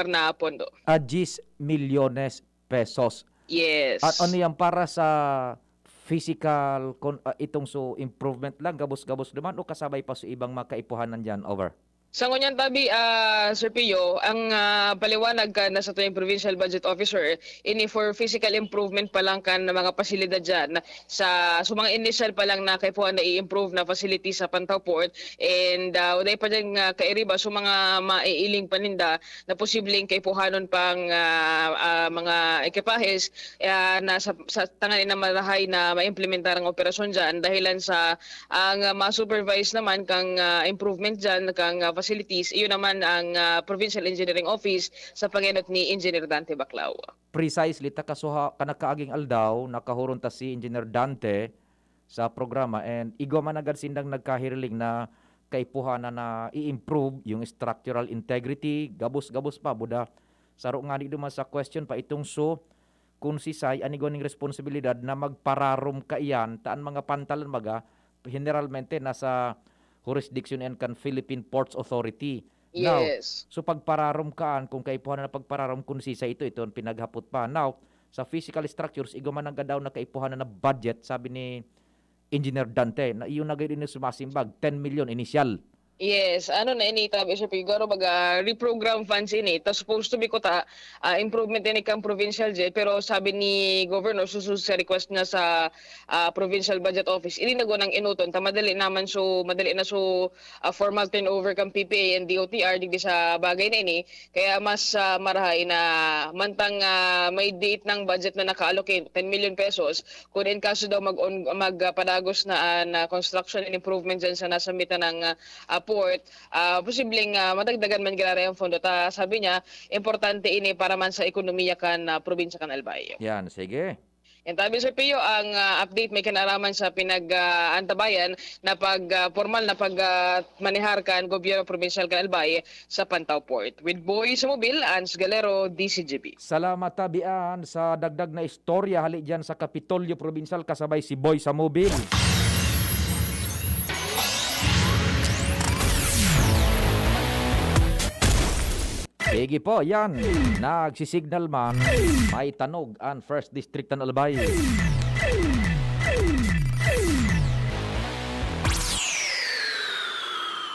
na pondo. 10 milyones pesos. Yes. At ano yan para sa physical itong so improvement lang, gabos-gabos naman o kasabay pa sa ibang makaipuhanan dyan over? Sa ngunyan tabi, Sir Pio, ang paliwanag ka na sa tuyong Provincial Budget Officer, ini for physical improvement pa lang kan na mga pasilidad dyan. Sa mga initial pa lang na kaipuhan na i-improve na facility sa Pantaw Port and uday pa dyan kairiba so mga maiiling paninda na posibleng kaipuhanon pang mga ekipahes na sa tanganin na marahay na maimplementar ang operasyon dyan dahilan sa ang ma-supervise naman kang improvement dyan kang facilities, iyon naman ang Provincial Engineering Office sa pangenot ni Engineer Dante Baclao. Precisely, takasuha kanakaaging aldaw, nakahuron ta si Engineer Dante sa programa and igwa man agad sindang nagkahiriling na kaipuhanan na i-improve yung structural integrity, gabos-gabos pa, buda. Saro nga di duman sa question pa itong so, kung sisay, anigoning responsibilidad na magpararom kaiyan, taan mga pantalan maga, generalmente nasa jurisdiction and kan Philippine Ports Authority. Yes. Now, so pagpararom kaan, kung kaipuhanan na pagpararom kung sisa ito ang pinaghapot pa. Now, sa physical structures, igaman ang gadaw na kaipuhanan na budget, sabi ni Engineer Dante, na iyon na gano'n na sumasimbag, 10 million initial. Yes, ano na ini tabi Sir Pigaro reprogram funds ini. Tas supposed to be kota improvement ini kang provincial jet pero sabi ni governor susunod sa request na sa provincial budget office. Ini nago nang inuton ta madali na formal turnover kang PPA and DOTR digdi sa bagay na ini. Kaya mas marahay na mantang may date ng budget na naka-allocate 10 million pesos kung in kaso daw magpadagos na construction and improvement dyan sa nasamitan ng port, posibleng madagdagan man ginara yung fondo. Sabi niya, importante ini para man sa ekonomiya kan probinsya kan Albay. Yan, sige. Yan tabi Sir Pio, ang update may kinaraman sa pinag-antabayan na formal na pag-manihar kan gobyerno provincial kan Albay sa Pantaw Port. With Boy sa Mobil, Ans Galero, DCGB. Salamat tabian sa dagdag na istorya hali dyan sa Kapitolyo Provincial kasabay si Boy sa Mobil. Sige po, yan. Nagsisignal man, may tanog ang First District ng Albay.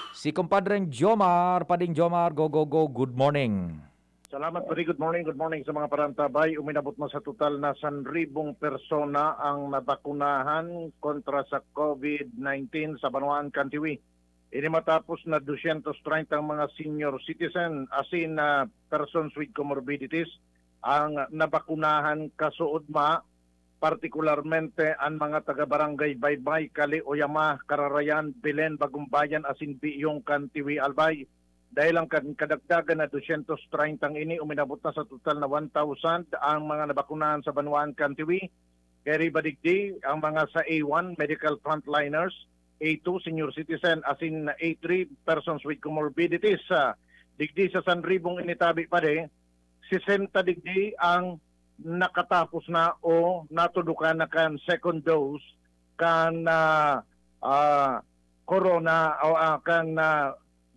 Si kumpadreng Jomar, Pading Jomar, go, good morning. Salamat, very good morning sa mga parantabay. Uminabot na sa total na 1,000 persona ang nabakunahan kontra sa COVID-19 sa Banuan Kantiwi. Ini matapos na 230 ang mga senior citizen as in persons with comorbidities ang nabakunahan kasuodma, partikularmente ang mga taga-barangay Baybay, Kali, Oyama, Kararayan, Belen, Bagumbayan, asin Biyong, Kantiwi, Albay. Dahil ang kadagdagan na 230 ini, uminabot na sa total na 1,000 ang mga nabakunahan sa Banuan Kantiwi. Kaya badigdi ang mga sa A1, medical frontliners, A2, senior citizen, as in A3, persons with comorbidities. Digdi sa 1,000 initabi pa de, 60 digdi ang nakatapos na o natudukan na kan second dose kan corona o kan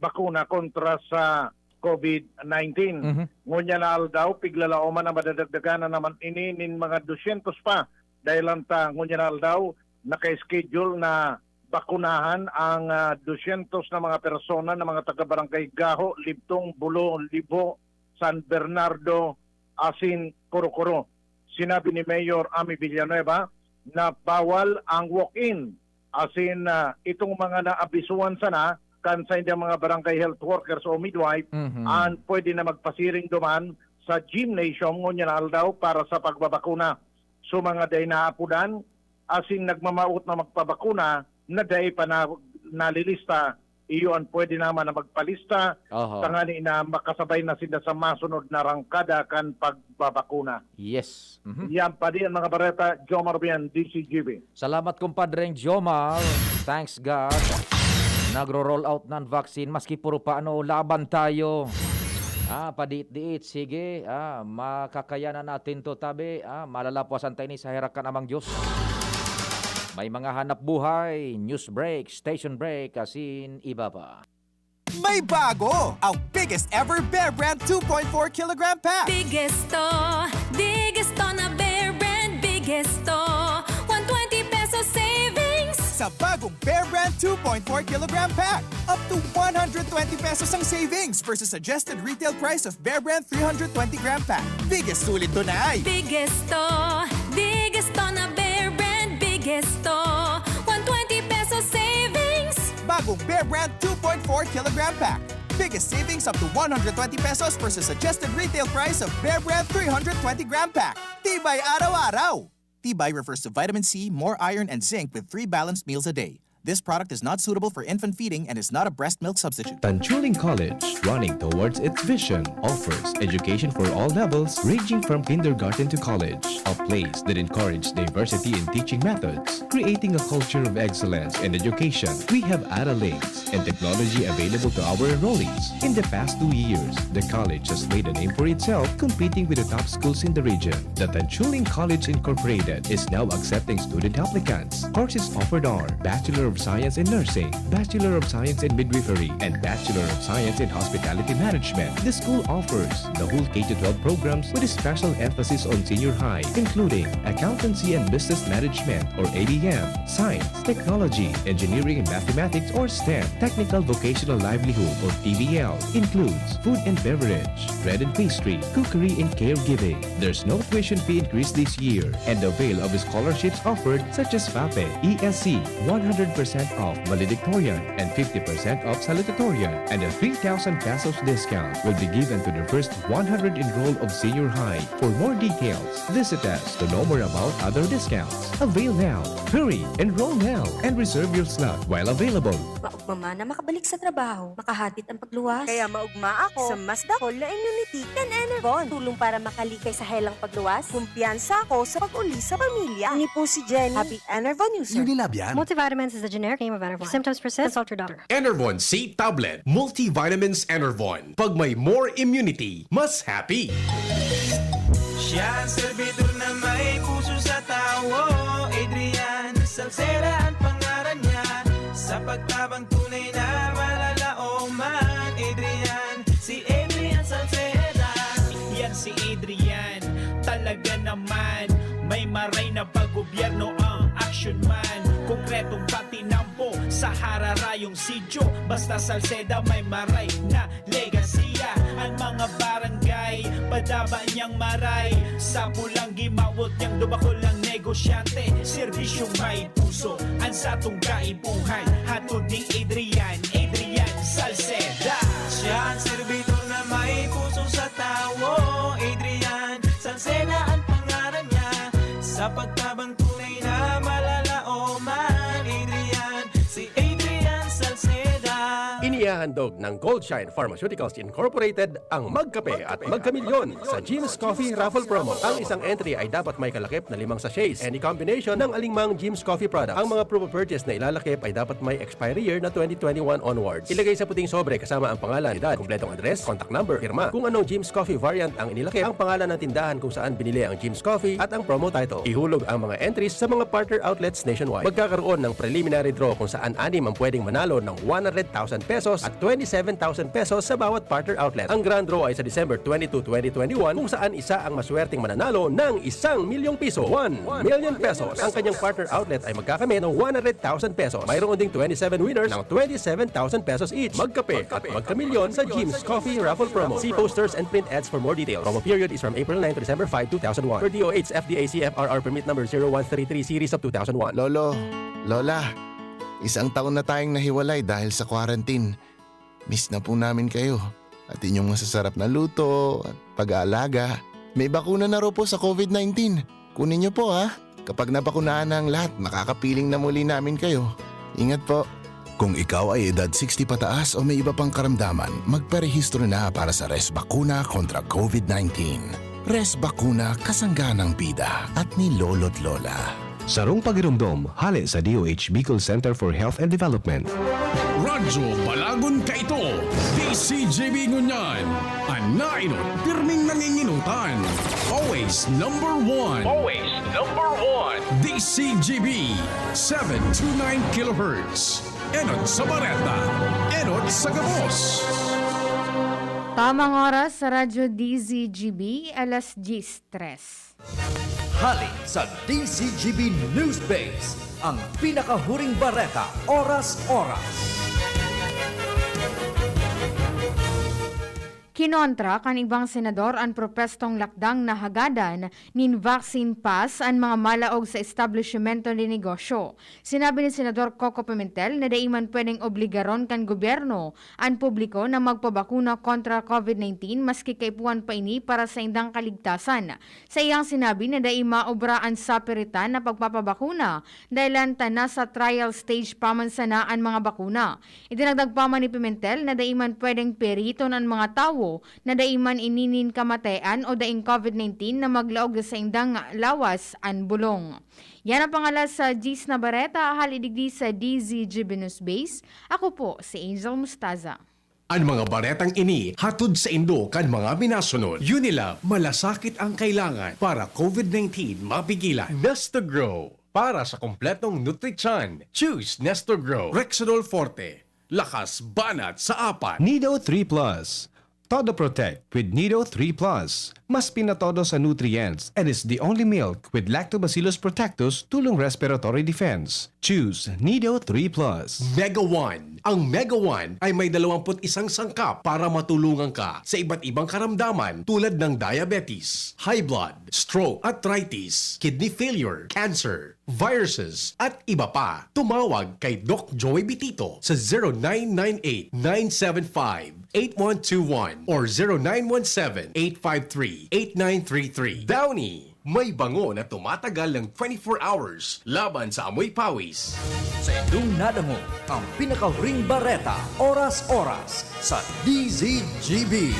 bakuna kontra sa COVID-19. Ngunya na daw, piglalauman na madadagdagan na naman ini nin mga 200 pa. Dahil lang ngunya na daw, naka-schedule na bakunahan ang 200 na mga persona na mga taga-barangay Gaho, Libtong, Bulo, Libo, San Bernardo, asin Corocoro. Sinabi ni Mayor Ami Villanueva na bawal ang walk-in. Asin itong mga naabisuan sana kan sa hindi mga barangay health workers o midwife, ang pwede na magpasiring duman sa gymnasium ngunya na daw para sa pagbabakuna. So mga day naapudan, asin nagmamaot na magpabakuna, na day pa na nalilista, iyon pwede naman na magpalista, tangani na makasabay na sila sa masunod na rangkada kan pagbabakuna. Yes. Yan pa din mga bareta, Jomar Bian, DCGB. Salamat kumpadreng Jomar. Thanks God. Nagro-roll out ng vaccine maski puro paano laban tayo. Padiit-diit, sige. Makakayanan natin to tabi. Malalapasan tayo ni sa hirakan amang Diyos. May mga hanap buhay, news break, station break, asin iba pa. May bago! Ang biggest ever Bear Brand 2.4 kilogram pack! Biggest to na Bear Brand, biggest to. 120 pesos savings! Sa bagong Bear Brand 2.4 kilogram pack, up to 120 pesos ang savings versus suggested retail price of Bear Brand 320 gram pack. Biggest sulit to na ay! Biggest to na Bear Brand, biggest to. 120 pesos savings! Bagong Bear Brand 2.4 kilogram pack. Biggest savings up to 120 pesos versus suggested retail price of Bear Brand 320 gram pack. Tibay araw-araw! Tibay refers to vitamin C, more iron, and zinc with 3 balanced meals a day. This product is not suitable for infant feeding and is not a breast milk substitute. Tanchuling College, running towards its vision, offers education for all levels, ranging from kindergarten to college. A place that encourages diversity in teaching methods, creating a culture of excellence in education. We have Links and technology available to our enrollees. In the past 2 years, the college has made a name for itself, competing with the top schools in the region. The Tanchuling College Incorporated is now accepting student applicants. Courses offered are Bachelor of Science in Nursing, Bachelor of Science in Midwifery, and Bachelor of Science in Hospitality Management. The school offers the whole K-12 programs with a special emphasis on senior high, including Accountancy and Business Management or ABM, Science, Technology, Engineering and Mathematics or STEM, Technical Vocational Livelihood or TVL, includes food and beverage, bread and pastry, cookery and caregiving. There's no tuition fee increase this year, and avail of scholarships offered such as FAPE, ESC, 100% off valedictorian and 50% off salutatorian, and a 3,000 pesos discount will be given to the first 100 enrolled of senior high. For more details, visit us to know more about other discounts. Avail now, hurry, enroll now, and reserve your slot while available. Maugma na makabalik sa trabaho, makahatid ang pagluwas. Kaya maugma ako sa mas dakol na immunity kan Enervon. Tulong para makalikay sa helang pagluwas. Kumpiyansa ako sa pag-uli sa pamilya. Ni po si Jenny, happy Enervon user. Unilab yan. Multivitamins is the generic name of Enervon. If symptoms persist, consult your doctor. Enervon C Tablet, Multivitamins Enervon. Pag may more immunity, mas happy. Siya ang servidor na may puso sa tao. Adrian Salceda ang pangalan niya. Sa pagtabang tunay na malalaoman. Adrian, si Adrian Salceda. Yan si Adrian, talaga naman. May maray na pag-gobyerno ang action man. Konkretong patinampo sa hararayong sidyo. Basta Salceda may maray na legasiya. Ang mga barangay Padaba niyang maray Sa pulang gimawot niyang dumakol ang negosyante Serbisyong may puso Ang satong kaibuhan Hatod ni Adrian Salceda. Siya ang servidor na may puso sa tao. Adrian Salceda ang pangalan niya. Sa pagtabang tunay na malalaoman. Adrian, si Adrian Salceda. Inihahandog ng Goldshine Pharmaceuticals Incorporated ang Magkape at Magkamilyon sa Jim's Coffee Raffle Promo. Ang isang entry ay dapat may kalakip na 5 sachets. Any combination ng alingmang Jim's Coffee products. Ang mga proof of purchase na ilalakip ay dapat may expiry year na 2021 onwards. Ilagay sa puting sobre kasama ang pangalan, edad, kumpletong address, contact number, firma. Kung anong Jim's Coffee variant ang inilakip, ang pangalan ng tindahan kung saan binili ang Jim's Coffee at ang promo title. Ihulog ang mga entries sa mga partner outlets nationwide. Magkakaroon ng preliminary draw kung saan 6 ang pwedeng manalo ng 100,000 pesos at 27,000 pesos sa bawat partner outlet. Ang grand draw ay sa December 22, 2021 kung saan isa ang maswerteng mananalo ng 1 milyong piso. 1 million pesos. Ang kanyang partner outlet ay magkakamit ng 100,000 pesos. Mayroon ding 27 winners ng 27,000 pesos each. Magkape at magkamilyon sa Jim's Coffee Raffle Promo. See posters and print ads for more details. Promo period is from April 9 to December 5, 2001. Per DOH FDA CFRR permit number 0133 series of 2001. Lolo, Lola, 1 taon na tayong nahiwalay dahil sa quarantine. Miss na po namin kayo at inyong masasarap na luto at pag-aalaga. May bakuna na raw po sa COVID-19. Kunin niyo po ha. Kapag nabakunahan na ang lahat, makakapiling na muli namin kayo. Ingat po. Kung ikaw ay edad 60 pataas o may iba pang karamdaman, magparehistro na para sa Res Bakuna kontra COVID-19. Res Bakuna, kasangganang bida at ni Lolo't Lola. Sarong pagirumdom, hali sa DOH Bicol Center for Health and Development. Radyo Balagon ka ito. DCGB Ngunyan. Anainot, pirming nanginginutan. Always number one. Always number one. DCGB 729 kHz. Enot sa Bareta. Enot sa Gabos. Tamang oras sa Radyo DZGB, alas 10:03. Hali sa DCGB News Base, ang pinakahuring bareta, oras-oras. Kinontra kan ibang senador ang propestong lakdang na hagadan nin vaccine pass ang mga malaog sa establishmento ni negosyo. Sinabi ni Senador Coco Pimentel na daiman pwedeng obligaron kan gobyerno ang publiko na magpabakuna kontra COVID-19 maski kaipuan pa ini para sa indang kaligtasan. Sa iyang sinabi na daima obraan sa piritan na pagpapabakuna dahil na sa trial stage paman sana ang mga bakuna. Idinagdag pa man ni Pimentel na daiman pwedeng perito ng mga tao na daiman ininin kamatayan o daing COVID-19 na maglaog sa indang lawas an bulong. Yan ang pangalan sa Gis na Bareta, halidigdi sa DZGB News Base. Ako po si Angel Mustaza. Ang mga baretang ini, hatod sa Indo kan mga minasunod. Unilab, malasakit ang kailangan para COVID-19 mapigilan. Nestogro, para sa kompletong nutrisyon. Choose Nestogro. Rexidol Forte, lakas banat sa apat. Nido 3 Plus. Todo Protect with Nido 3 Plus. Mas pinatodo sa nutrients and is the only milk with Lactobacillus protectus tulong respiratory defense. Choose Nido 3 Plus. Mega One. Ang Mega One ay may 21 sangkap para matulungan ka sa iba't ibang karamdaman tulad ng diabetes, high blood, stroke, arthritis, kidney failure, cancer, viruses, at iba pa. Tumawag kay Doc Joey Bitito sa 0998-975-8121 or 0917-853-8933. Downy, may bango na tumatagal ng 24 hours laban sa amoy pawis. Sa indong nadamo, ang pinakahuring bareta, oras-oras sa DZGB.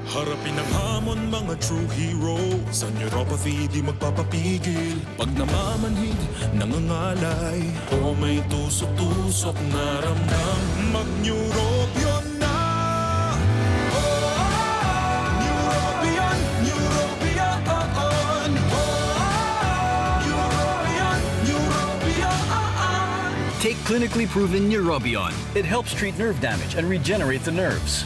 Harapin ang hamon, mga true hero. Sa neuropathy di magpapapigil. Pag namamanhid, nangangalay, o may tusok-tusok na ramdam, mag-Neurobion na. Neurobion, Neurobion. Neurobion, Neurobion. Take clinically proven Neurobion. It helps treat nerve damage and regenerate the nerves.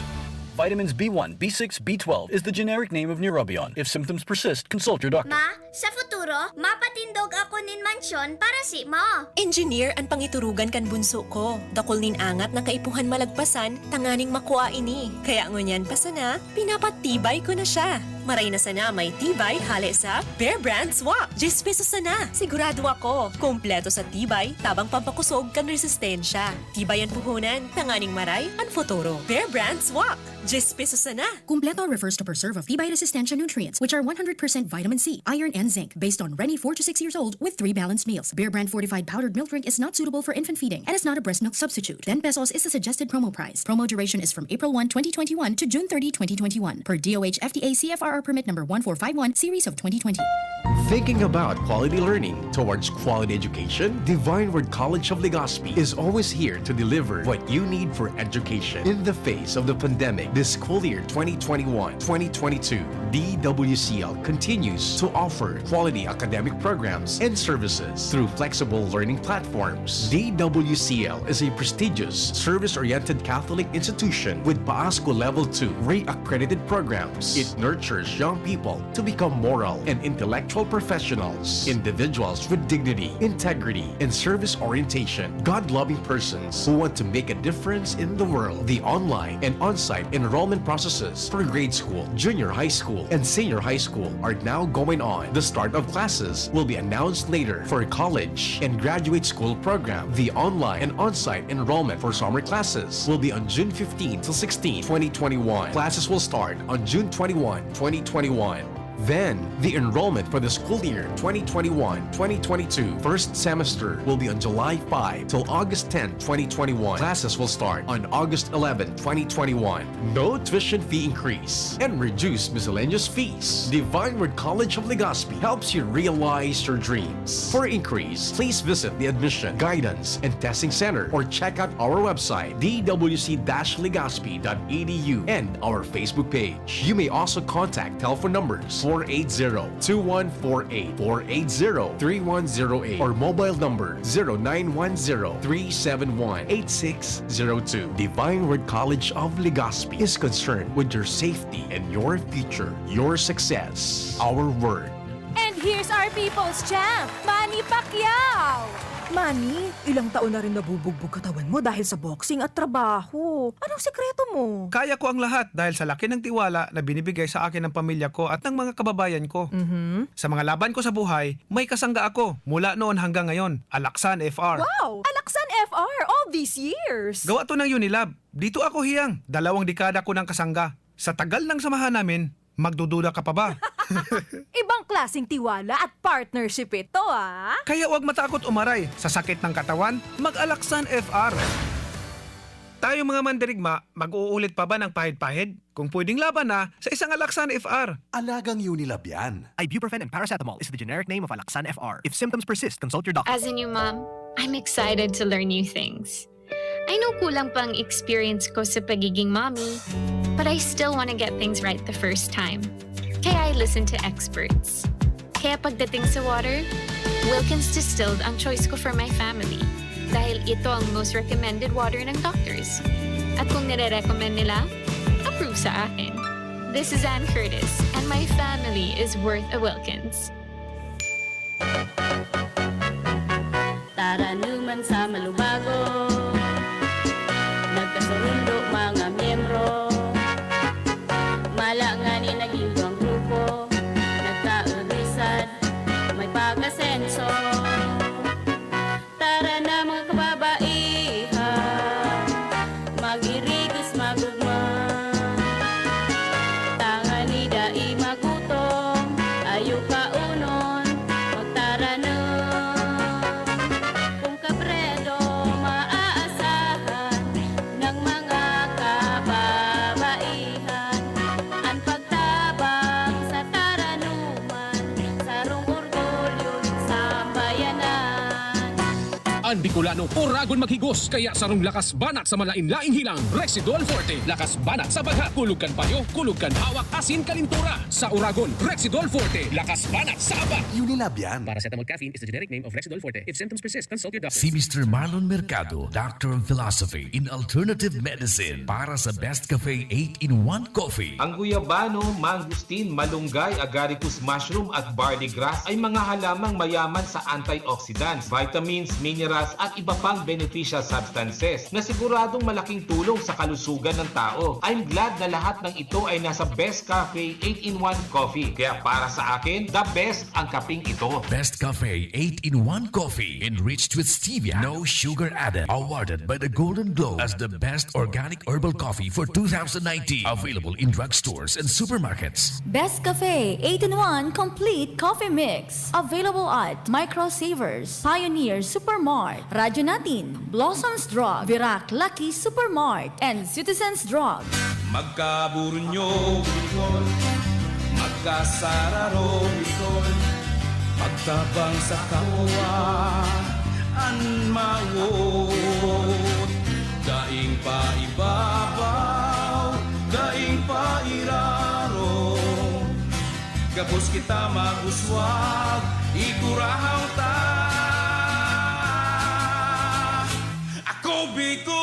Vitamins B1, B6, B12 is the generic name of Neurobion. If symptoms persist, consult your doctor. Ma, sa futuro, mapatindog ako nin mansyon para si mo. Engineer ang pangiturugan kan bunso ko. Dakol nin angat na kaipuhan malagpasan, tanganing makuha ini. Kaya ngunyan pa sana, pinapatibay ko na siya. Maray na sana may tibay hale sa Bear Brand Swak. 10 pesos sana. Sigurado ako. Kompleto sa tibay, tabang pampakusog kan resistensya. Tibay ang puhunan, tanganing maray, ang futuro. Bear Brand Swak. 10 pesos sana. Kumpleto refers to preserve of tibay resistensya nutrients, which are 100% vitamin C, iron, and zinc, based on Rennie 4 to 6 years old with 3 balanced meals. Bear Brand fortified powdered milk drink is not suitable for infant feeding and is not a breast milk substitute. 10 pesos is the suggested promo price. Promo duration is from April 1, 2021 to June 30, 2021 per DOH FDA CFR permit number 1451 series of 2020. Thinking about quality learning towards quality education? Divine Word College of Legazpi is always here to deliver what you need for education. In the face of the pandemic, this school year 2021-2022, DWCL continues to offer quality academic programs and services through flexible learning platforms. DWCL is a prestigious, service-oriented Catholic institution with PAASCO Level 2 RAE-accredited programs. It nurtures young people to become moral and intellectual professionals, individuals with dignity, integrity, and service orientation, God-loving persons who want to make a difference in the world. The online and on-site enrollment processes for grade school, junior high school, and senior high school are now going on. The start of classes will be announced later. For college and graduate school program, the online and on-site enrollment for summer classes will be on June 15 to 16, 2021. Classes will start on June 21, 2021. Then, the enrollment for the school year 2021-2022 first semester will be on July 5 till August 10, 2021. Classes will start on August 11, 2021. No tuition fee increase and reduced miscellaneous fees. Divine Word College of Legazpi helps you realize your dreams. For increase, please visit the Admission, Guidance, and Testing Center or check out our website dwc-legazpi.edu and our Facebook page. You may also contact telephone numbers 480-2148, 480-3108, or mobile number 0910-371-8602. Divine Word College of Legazpi is concerned with your safety and your future, your success, our word. And here's our people's champ, Manny Pacquiao! Manny, ilang taon na rin nabubugbog katawan mo dahil sa boxing at trabaho. Anong sekreto mo? Kaya ko ang lahat dahil sa laki ng tiwala na binibigay sa akin ng pamilya ko at ng mga kababayan ko. Sa mga laban ko sa buhay, may kasangga ako mula noon hanggang ngayon, Alaksan FR. Wow! Alaksan FR all these years! Gawa to ng Unilab. Dito ako hiyang, 2 dekada ko ng kasangga. Sa tagal ng samahan namin, magdududa ka pa ba? Ibang klaseng tiwala at partnership ito, ah! Kaya huwag matakot umaray. Sa sakit ng katawan, mag-Alaksan FR. Tayo mga mandirigma, mag-uulit pa ba ng pahid-pahid? Kung pwedeng laban na sa isang Alaksan FR. Alagang Unilab yan. Ibuprofen and paracetamol is the generic name of Alaksan FR. If symptoms persist, consult your doctor. As a new mom, I'm excited to learn new things. I know kulang pang experience ko sa pagiging mommy, but I still want to get things right the first time. Kaya I listen to experts. Kaya pagdating sa water, Wilkins Distilled ang choice ko for my family dahil ito ang most recommended water ng doctors. At kung nire-recommend nila, approve sa akin. This is Ann Curtis and my family is worth a Wilkins. Tara naman sa Malubago, nagkasurundo mga miyembro, malangani naging ang grupo, nagkaurisan, may pag-asenso. Tara na mga kababaihan, mag-irigos magugma, tangani dai magutong, ayo kaunon, magtara na. Kung kabredo, Ang Bicolano, Oragon maghigos, kaya sarong lakas banat sa malain-laing hilang. Rexidol Forte, lakas banat sa baga. Kulugkan payo, kulugkan hawak, asin kalintura. Sa Oragon, Rexidol Forte, lakas banat sa aba. Unilab yan. Paracetamol caffeine is the generic name of Rexidol Forte. If symptoms persist, consult your doctor. Si Mr. Marlon Mercado, Doctor of Philosophy in Alternative Medicine para sa Best Cafe 8-in-1 Coffee. Ang guyabano, mangustin, malunggay, agaricus mushroom at barley grass ay mga halamang mayaman sa antioxidants, vitamins, minerals at iba pang beneficial substances na siguradong malaking tulong sa kalusugan ng tao. I'm glad na lahat ng ito ay nasa Best Cafe 8-in-1 Coffee. Kaya para sa akin, the best ang kaping ito. Best Cafe 8-in-1 Coffee enriched with stevia, no sugar added. Awarded by the Golden Globe as the best organic herbal coffee for 2019. Available in drugstores and supermarkets. Best Cafe 8-in-1 Complete Coffee Mix. Available at Micro Savers, Pioneer Supermart, Radyo Natin, Blossoms Drug, Virac Lucky Supermart, and Citizens Drug. Magkaburunyo, Bicol. Magkasararo, Bicol. Magtabang sa kawa, anmawot. Daing pa ibabaw, daing pa iraro. Gabos kita maguswag, igurahaw ta. Ako Bicol!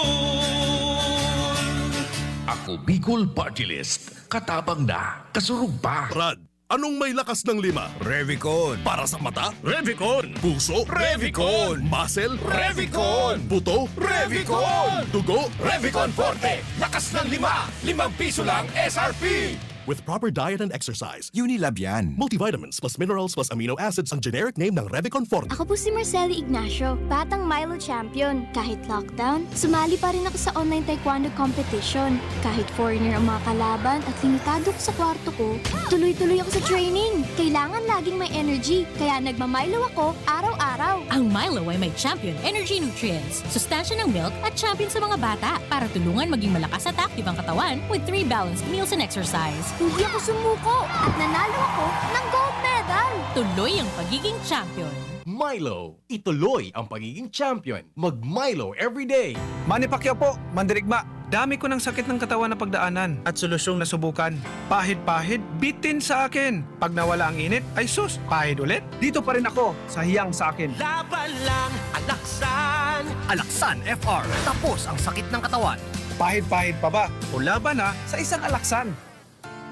Ako Bicol Party List. Katabang na, kasurug pa. Rad, anong may lakas ng 5? Revicon. Para sa mata? Revicon. Puso? Revicon. Muscle? Revicon. Buto? Revicon. Dugo? Revicon Forte. Lakas ng 5. 5 piso lang SRP. With proper diet and exercise, Unilab yan. Multivitamins plus minerals plus amino acids ang generic name ng Revicon Forte. Ako po si Marceli Ignacio, batang Milo champion. Kahit lockdown, sumali pa rin ako sa online taekwondo competition. Kahit foreigner ang mga kalaban at limitado ko sa kwarto ko, tuloy-tuloy ako sa training. Kailangan laging may energy, kaya nagmamilo ako araw-araw. Ang Milo ay may champion energy nutrients, sustansya ng milk at champion sa mga bata para tulungan maging malakas at active ang katawan with 3 balanced meals and exercise. Hindi ako sumuko at nanalo ako ng gold medal. Tuloy ang pagiging champion. Milo, ituloy ang pagiging champion. Mag-Milo everyday. Manny Pacquiao po, mandirigma. Dami ko ng sakit ng katawan na pagdaanan at solusyong nasubukan. Pahid-pahid, bitin sa akin. Pag nawala ang init, ay sus, pahid ulit. Dito pa rin ako, sa hiyang sa akin. Laban lang, Alaksan! Alaksan FR. Tapos ang sakit ng katawan. Pahid-pahid pa ba? O laban na sa isang alaksan.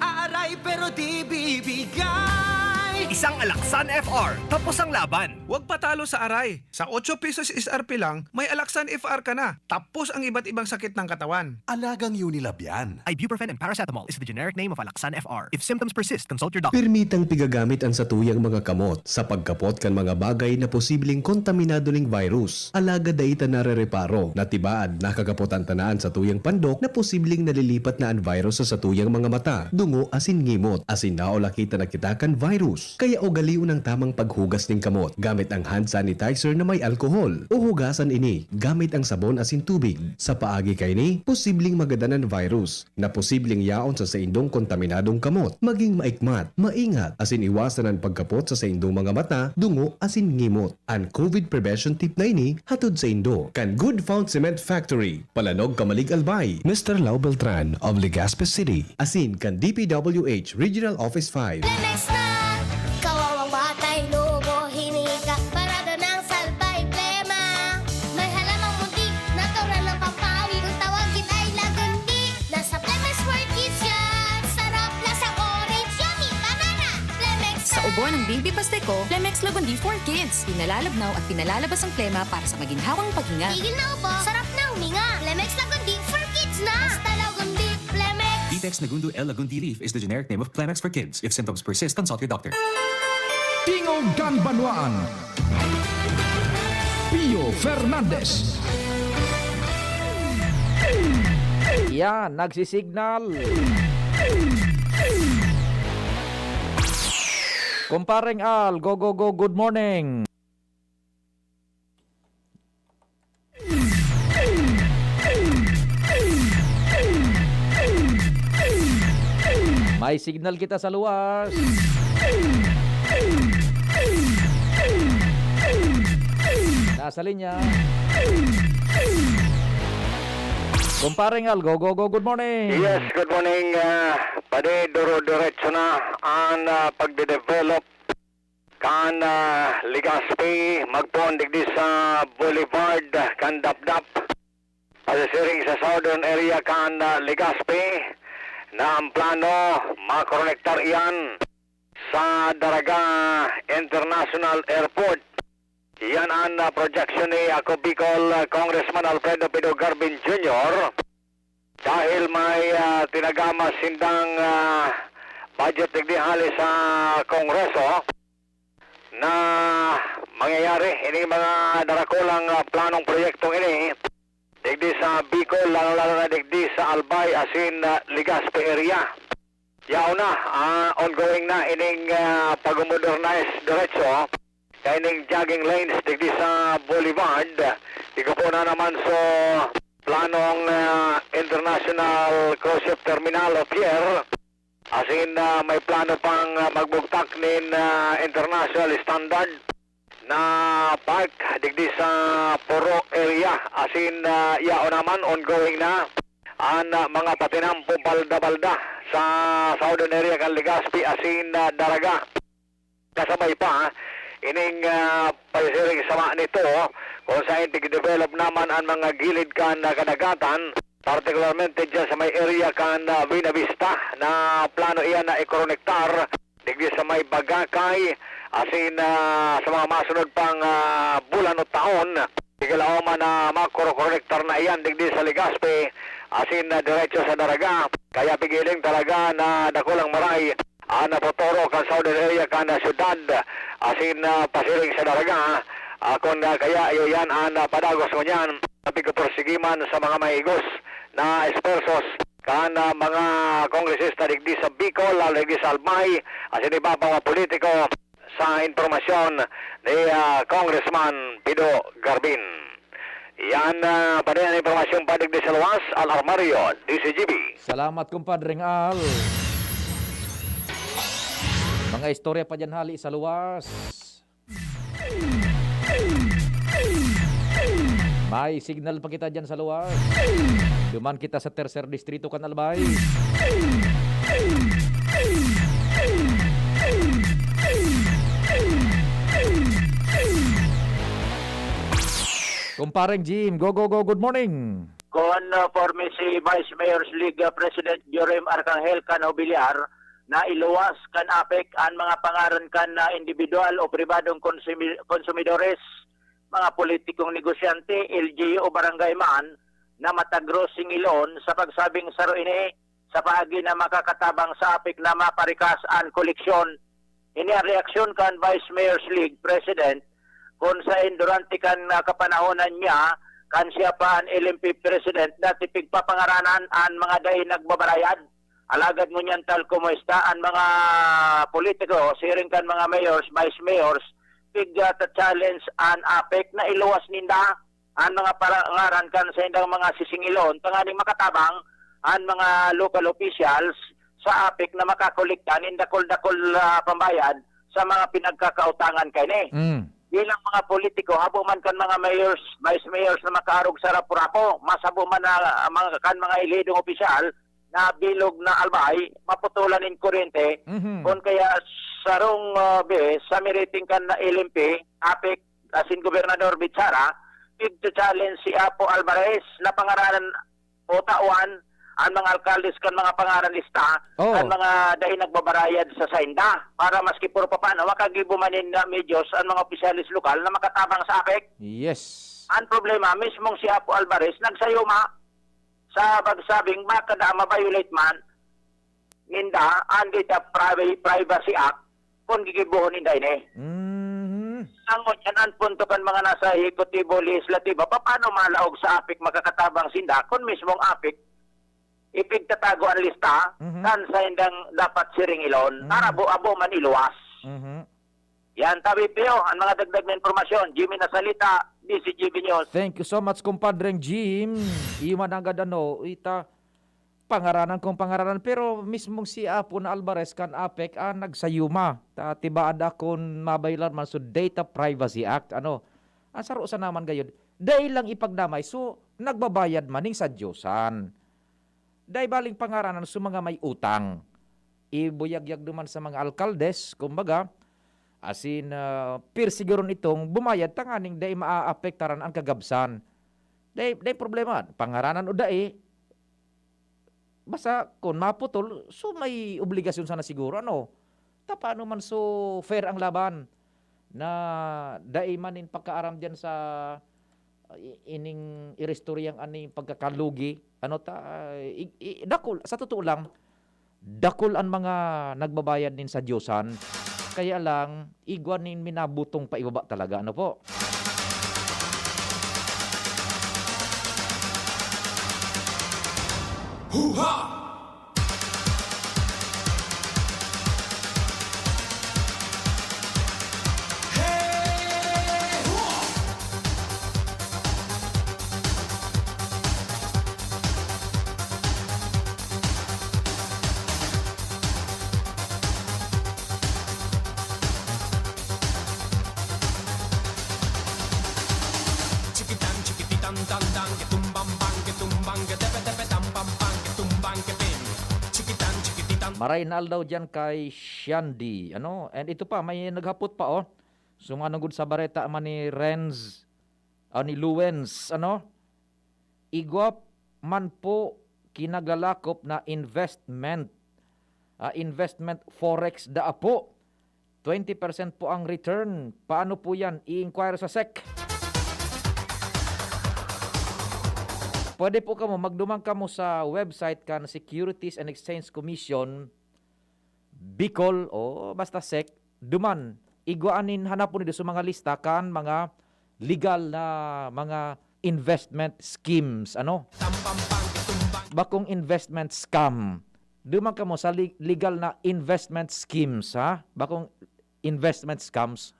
Aray pero di bibigay. Isang Alaksan FR. Tapos ang laban. Huwag patalo sa aray. Sa 8 pesos SRP lang, may Alaksan FR ka na. Tapos ang iba't ibang sakit ng katawan. Alagang Unilab yan. Ibuprofen and paracetamol is the generic name of Alaksan FR. If symptoms persist, consult your doctor. Permitang pigagamit ang satuyang mga kamot sa pagkapot kan mga bagay na posibleng kontaminado ning virus. Alaga daita narereparo na tibaad nakagapot ang tanaan sa tuyang pandok na posibleng nalilipat na ang virus sa satuyang mga mata, dungo asin ngimot, asin naolakita na kitakan virus. Kaya ugaliw ng tamang paghugas ning kamot gamit ang hand sanitizer na may alkohol o hugasan ini gamit ang sabon asin tubig. Sa paagi kay ni, posibleng magadanan virus na posibleng yaon sa indong kontaminadong kamot. Maging maikmat, maingat asin iwasan ang pagkapot sa indong mga mata, dungo asin ngimot. Ang COVID prevention tip na ini hatod sa indo kan Good Found Cement Factory, Palanog, Kamalig, Albay. Mr. Lau Beltran of Legazpi City. Asin kan DPWH Regional Office 5. Lemex na! Kawawang batay, lubo, hinika, parada ng salbay, plema. May halamang muntik, natural ng pampawi, kung tawagin ay lagundi. Nasa Lemex for Kids yan! Sarap, lasang orange, yummy, banana! Lemex na! Sa ubo ng baby pasteko, Lemex Lagundi for Kids. Pinalalabnaw at pinalalabas ang plema para sa maginhawang paghinga. Tigil na upo, sarap na huminga. Lemex Lagundi for Kids na! Basta Lagundi, Lemex! Vitex Nagundu L. Lagundi Leaf is the generic name of Plemex for kids. If symptoms persist, consult your doctor. Tingog kan Banwaan. Pio Fernandez. Yan, nagsisignal. Kumparing Al, go, good morning. May signal kita sa luwas. Nasa linya. Kumparing Al, go, good morning. Yes, good morning. Pwede duro-diretso na ang pagde-develop kan Legazpi, magpuan digdi sa Boulevard, kan Dapdap. Pasisiring sa southern area kan Legazpi na ang plano makonektar iyan sa Daraga International Airport. Yan ang projection ni ako Bicol Congressman Alfredo Pido Garbin Jr. Dahil may tinagama sindang budget digdihali sa Kongreso na mangyayari ini mga darakulang planong proyektong ini digdi sa Bicol, lalo na digdi sa Albay asin Legazpi area. Yaw na, ongoing na ining pag-modernize diretso kaining jogging lanes digdi sa Boulevard. Iko po na naman so planong International Cruise Ship Terminal o Pier. Asin may plano pang magbugtak nin international standard na park digdi sa Puro area. Asin yao naman ongoing na ang mga patinampo balda-balda sa southern area kan Legazpi asin Daraga. Kasabay pa ining pagsiring sama nito kung saan tig-develop naman ang mga gilid kan kadagatan, particularmente dyan sa may area kan Vina Vista na plano iyan na ikonektar digdi sa may Bagakay asin sa mga masunod pang bulan o taon tigalaoma na makoro-konektar na iyan digdi sa Legazpi asin diretso sa Daraga. Kaya pigiling talaga na dakulang maray na potoro kan southern area kan syudad asin pasiring sa Daraga kung kaya iyo yan ang padagos mo yan napigporsigiman sa mga mahigos na espersos kan mga kongresista digdi sa Bicol lalo digdi sa Albay asin iba pa mga politiko sa informasyon ni Congressman Pido Garbin. Yan pa rin ang informasyon pa digdi sa luwas Al Armario, DCGB. Salamat kumpadring Al. Mga istorya pa dyan hali sa luwas. May signal pa kita dyan sa luwas. Duman kita sa tercer distrito kan Albay. Kumparing Jim, go, good morning. Kon for me si Vice Mayor's League President Jorim Arcangel Canobiliar na iluwas kan apek ang mga pangaran kan na individual o pribadong konsumidores, mga politikong negosyante, LGU o barangay man na matagros singilon sa pagsabing saro ini sa paagi na makakatabang sa apek na maparikas ang koleksyon. Ini ang reaksyon kan Vice Mayor's League President kung saan durante kan kapanahonan niya kan siya pa ang LMP President dati pigpapangaranan ang mga day nagbabarayad. Alagad mo niyan tal kumusta ang mga politiko, siring kan mga mayors, vice mayors, pig-challenge an APEC na iluwas ninda ang mga parangaran kan sa indang mga sisingilon, tanganing makatabang ang mga local officials sa APEC na makakolekta nindakol-dakol pambayad sa mga pinagkakautangan kani. Bilang mga politiko, habo man kan mga mayors, vice mayors na makaarog sa rapo-rapo, masabo man na mga ilidong opisyal na bilog na Albay, maputulan in kuryente, kung kaya sarong sa meriting kan na LMP, APEC, asin Gobernador Bitsara, pig-challenge si Apo Alvarez na pangaranan o tauan ang mga alkaldes kan mga pangaran lista ang mga dahil nagbabarayad sa sainda para maski puro pa paano makagibumanin na medyos ang mga opisyalis lokal na makatabang sa APEC. Yes. Ang problema, mismong si Apo Alvarez nagsayuma sa pagsabing makada ma-violate man ninda ang data privacy act kung gigibuhon ninda ini. Sangot yan ang punto kan mga nasa ekotibo legislatiba paano malaog sa APEC makakatabang sinda kung mismong APEC ipigtatago ang lista kan sa indang dapat siringilon para abo man iluwas. Yan, tabi Pio, ang mga dagdag na informasyon. Jimmy Nasalita, DCGB News. Thank you so much, kumpadreng Jim. Iman agad ita pangaranan kong pangaranan. Pero mismong si Apo na Alvarez kan APEC nagsayuma. Tibaan akong mabaylan man so Data Privacy Act. Asaro sa naman gayud. Dahil lang ipagnamay, so nagbabayad maning sa Diyosan. Dahil baling pangaranan sa mga may utang. Ibuyagyag duman sa mga alkaldes, kumbaga, asin siguro itong bumayad tanganing dahil maaapektaran ang kagabsan. Dahil problema, pangaranan o dahil, basta kung maputol, so may obligasyon sana siguro, ano? Paano man so fair ang laban na dahil manin pagkaaram dyan sa ining irestoryang aning pagkakalugi, ano dakol, sa totoo lang, dakol ang mga nagbabayad din sa Diyosan, kaya lang, igwanin minabutong paibaba talaga, ano po? Hoo-ha! Chiquitan, chiquititan, tan, tan, que tumban, bang, que tumban, que tepe, tepe, tam, pam, pam, que tumban, que tim. Chiquitan, chiquititan. Maraynal daw dyan kay Shandy. Ano? And ito pa, may naghapot pa, oh. Sumanugod sa bareta man ni Renz, ni Luwens, ano? Igwap man po kinagalakop na investment. Investment forex da po. 20% po ang return. Paano po yan? I-inquire sa SEC. Pwede po kamo, magdumang kamo sa website kan Securities and Exchange Commission, Bicol, o basta SEC, duman, igwaanin hanapon nito sa mga lista kan mga legal na mga investment schemes, ano? Bakong investment scam. Duman kamo sa legal na investment schemes, ha? Bakong investment scams.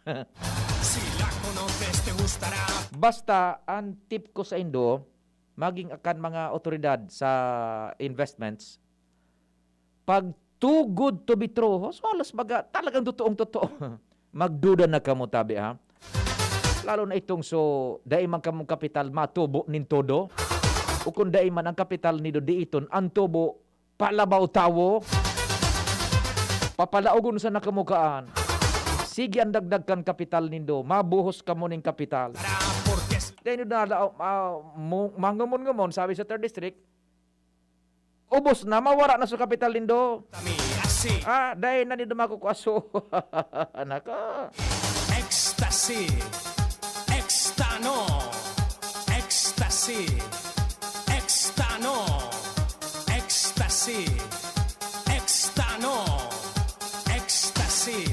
Basta, ang tip ko sa Indo, maging akan mga otoridad sa investments, pag too good to be true, so alas baga, talagang totoong-totoo, magduda na kamo tabi, ha? Lalo na itong so, dahil man kamong kapital matubo nin todo, o kung dahil man ang kapital nido di iton, ang tubo, palabaw tawo, papalaogon sa nakamukaan, sige ang dagdag kan kapital nindo, mabuhos kamo ning kapital. Dahil na mangamon-ngamon, sabi sa 3rd District, ubos na, mawara na sa kapital nindo. Dahil na nindo makukwaso. Naka. Ecstasy. Extano. Ecstasy. Extano. Ecstasy. Extano. Ecstasy.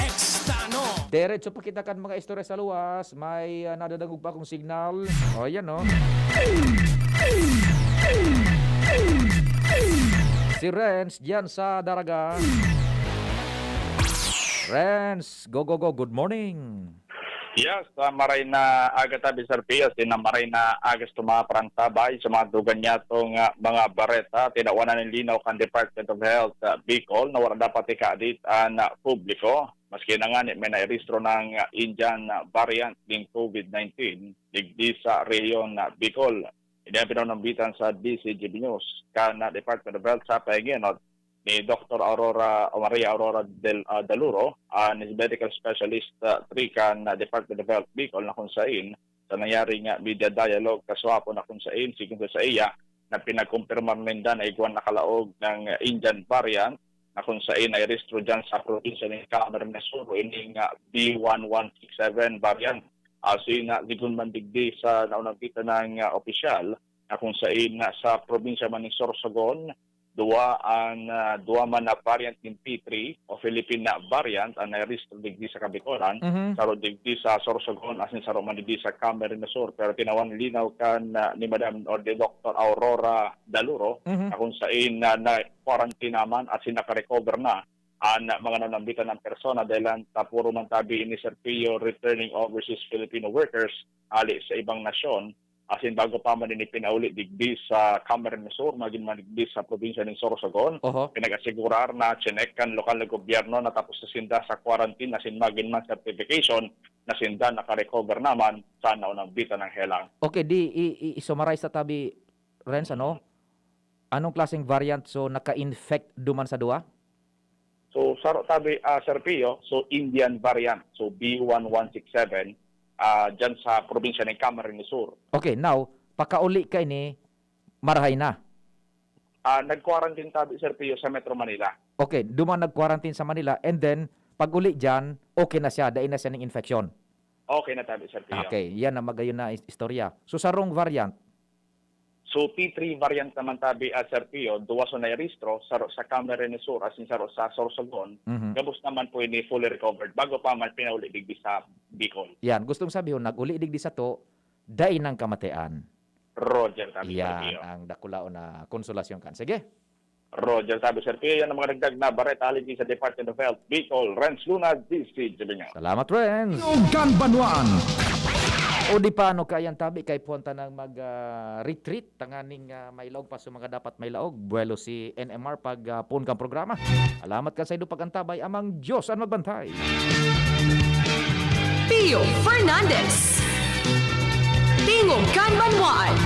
Extano. Diretso pa kita kan mga istorya sa luwas. May nadadagog pa akong signal. O, yan, no? Si Renz dyan sa Daraga. Renz, go, go, go. Good morning. Yes, maray na agad tabi sa Pias, din na maray na agas tumaparantabay sa mga dugan niya itong mga bareta. Tinawanan ng linaw kan Department of Health Bicol na wala dapat ikadit na publiko. Maski na nga may nairistro ng Indian variant ng COVID-19 digdi sa reyon Bicol. Hindi ang pinanambitan sa DCGB News kana Department of Health sa pahinginot ni Dr. Maria Aurora Daluro, ni medical specialist 3 kan Department of Health Bicol na kung sain sa nangyaring media dialogue kaswapo na kung sain sigun sa iya na pinagkumpirmar ninda na iguan nakalaog ng Indian variant na kung sain ay restro dyan sa probinsya ng Camarines Sur ining B1167 variant. Asin na ligon man digdi sa naunang kita ng opisyal na kung sain sa probinsya man ng Sorsogon, duwa man na variant ng P3 o Philippine na variant ang nairistro digdi sa Kabikolan, saro digdi sa Sorsogon asin saro man digdi sa Camarines Sur. Pero tinawan linaw kan ni Madam or the Dr. Aurora Daluro na kung sain na quarantine naman at sinaka-recover na ang mga nanambitan ng persona dahil puro man tabi ni Serpio returning overseas Filipino workers ali sa ibang nasyon. Asin bago pa man ini pinauli digdi sa Camarines Sur, maging manigdi sa probinsya ng Sorsogon, pinag-asigurar na chinek kan lokal na gobyerno na tapos na sinda sa quarantine asin maging man certification nasindan, naka-recover naman sa naunang bita ng helang. Okay, i-summarize sa tabi, Renz, ano? Anong klaseng variant so naka-infect duman sa duwa? So saro tabi Sir Pio, so Indian variant, so B1167 dyan sa probinsya ng Camarines Sur. Okay, now, pakauli kay ni marahay na. Nag-quarantine tabi Sir Pio sa Metro Manila. Okay, duman nag-quarantine sa Manila and then pag uli dyan, okay na siya, dain na siya ng infection. Okay na tabi Sir Pio. Okay, yan na magayon na istorya. So sa wrong variant, So P3 variant naman tabi Sir Pio, duwa so na registro sa Camarines Sur as in sa Sorsogon. Gabos naman po ini fully recovered bago pa man pinauli digdi sa Bicol. yan, gustong sabihin, nag-uli digdi sa to, dain ng kamatayan. Roger tabi Sir Yan Pio. ang dakulao na konsolasyon kan. Sige. Roger tabi Sir Pio, yan ang mga nagdag na bareta aligi sa Department of Health, Bicol, Renz Luna, DC, Jibinyo. Salamat, Renz. Tingugan Banwaan. O di paano kayan tabi kay punta ng mag-retreat tanganing may laog pa sa mga dapat may laog. Buwelo si NMR pag pun kang programa. Alamat ka sa ido pagantabay amang Diyos ang magbantay. Pio Fernandez. Tingugan Banwaan.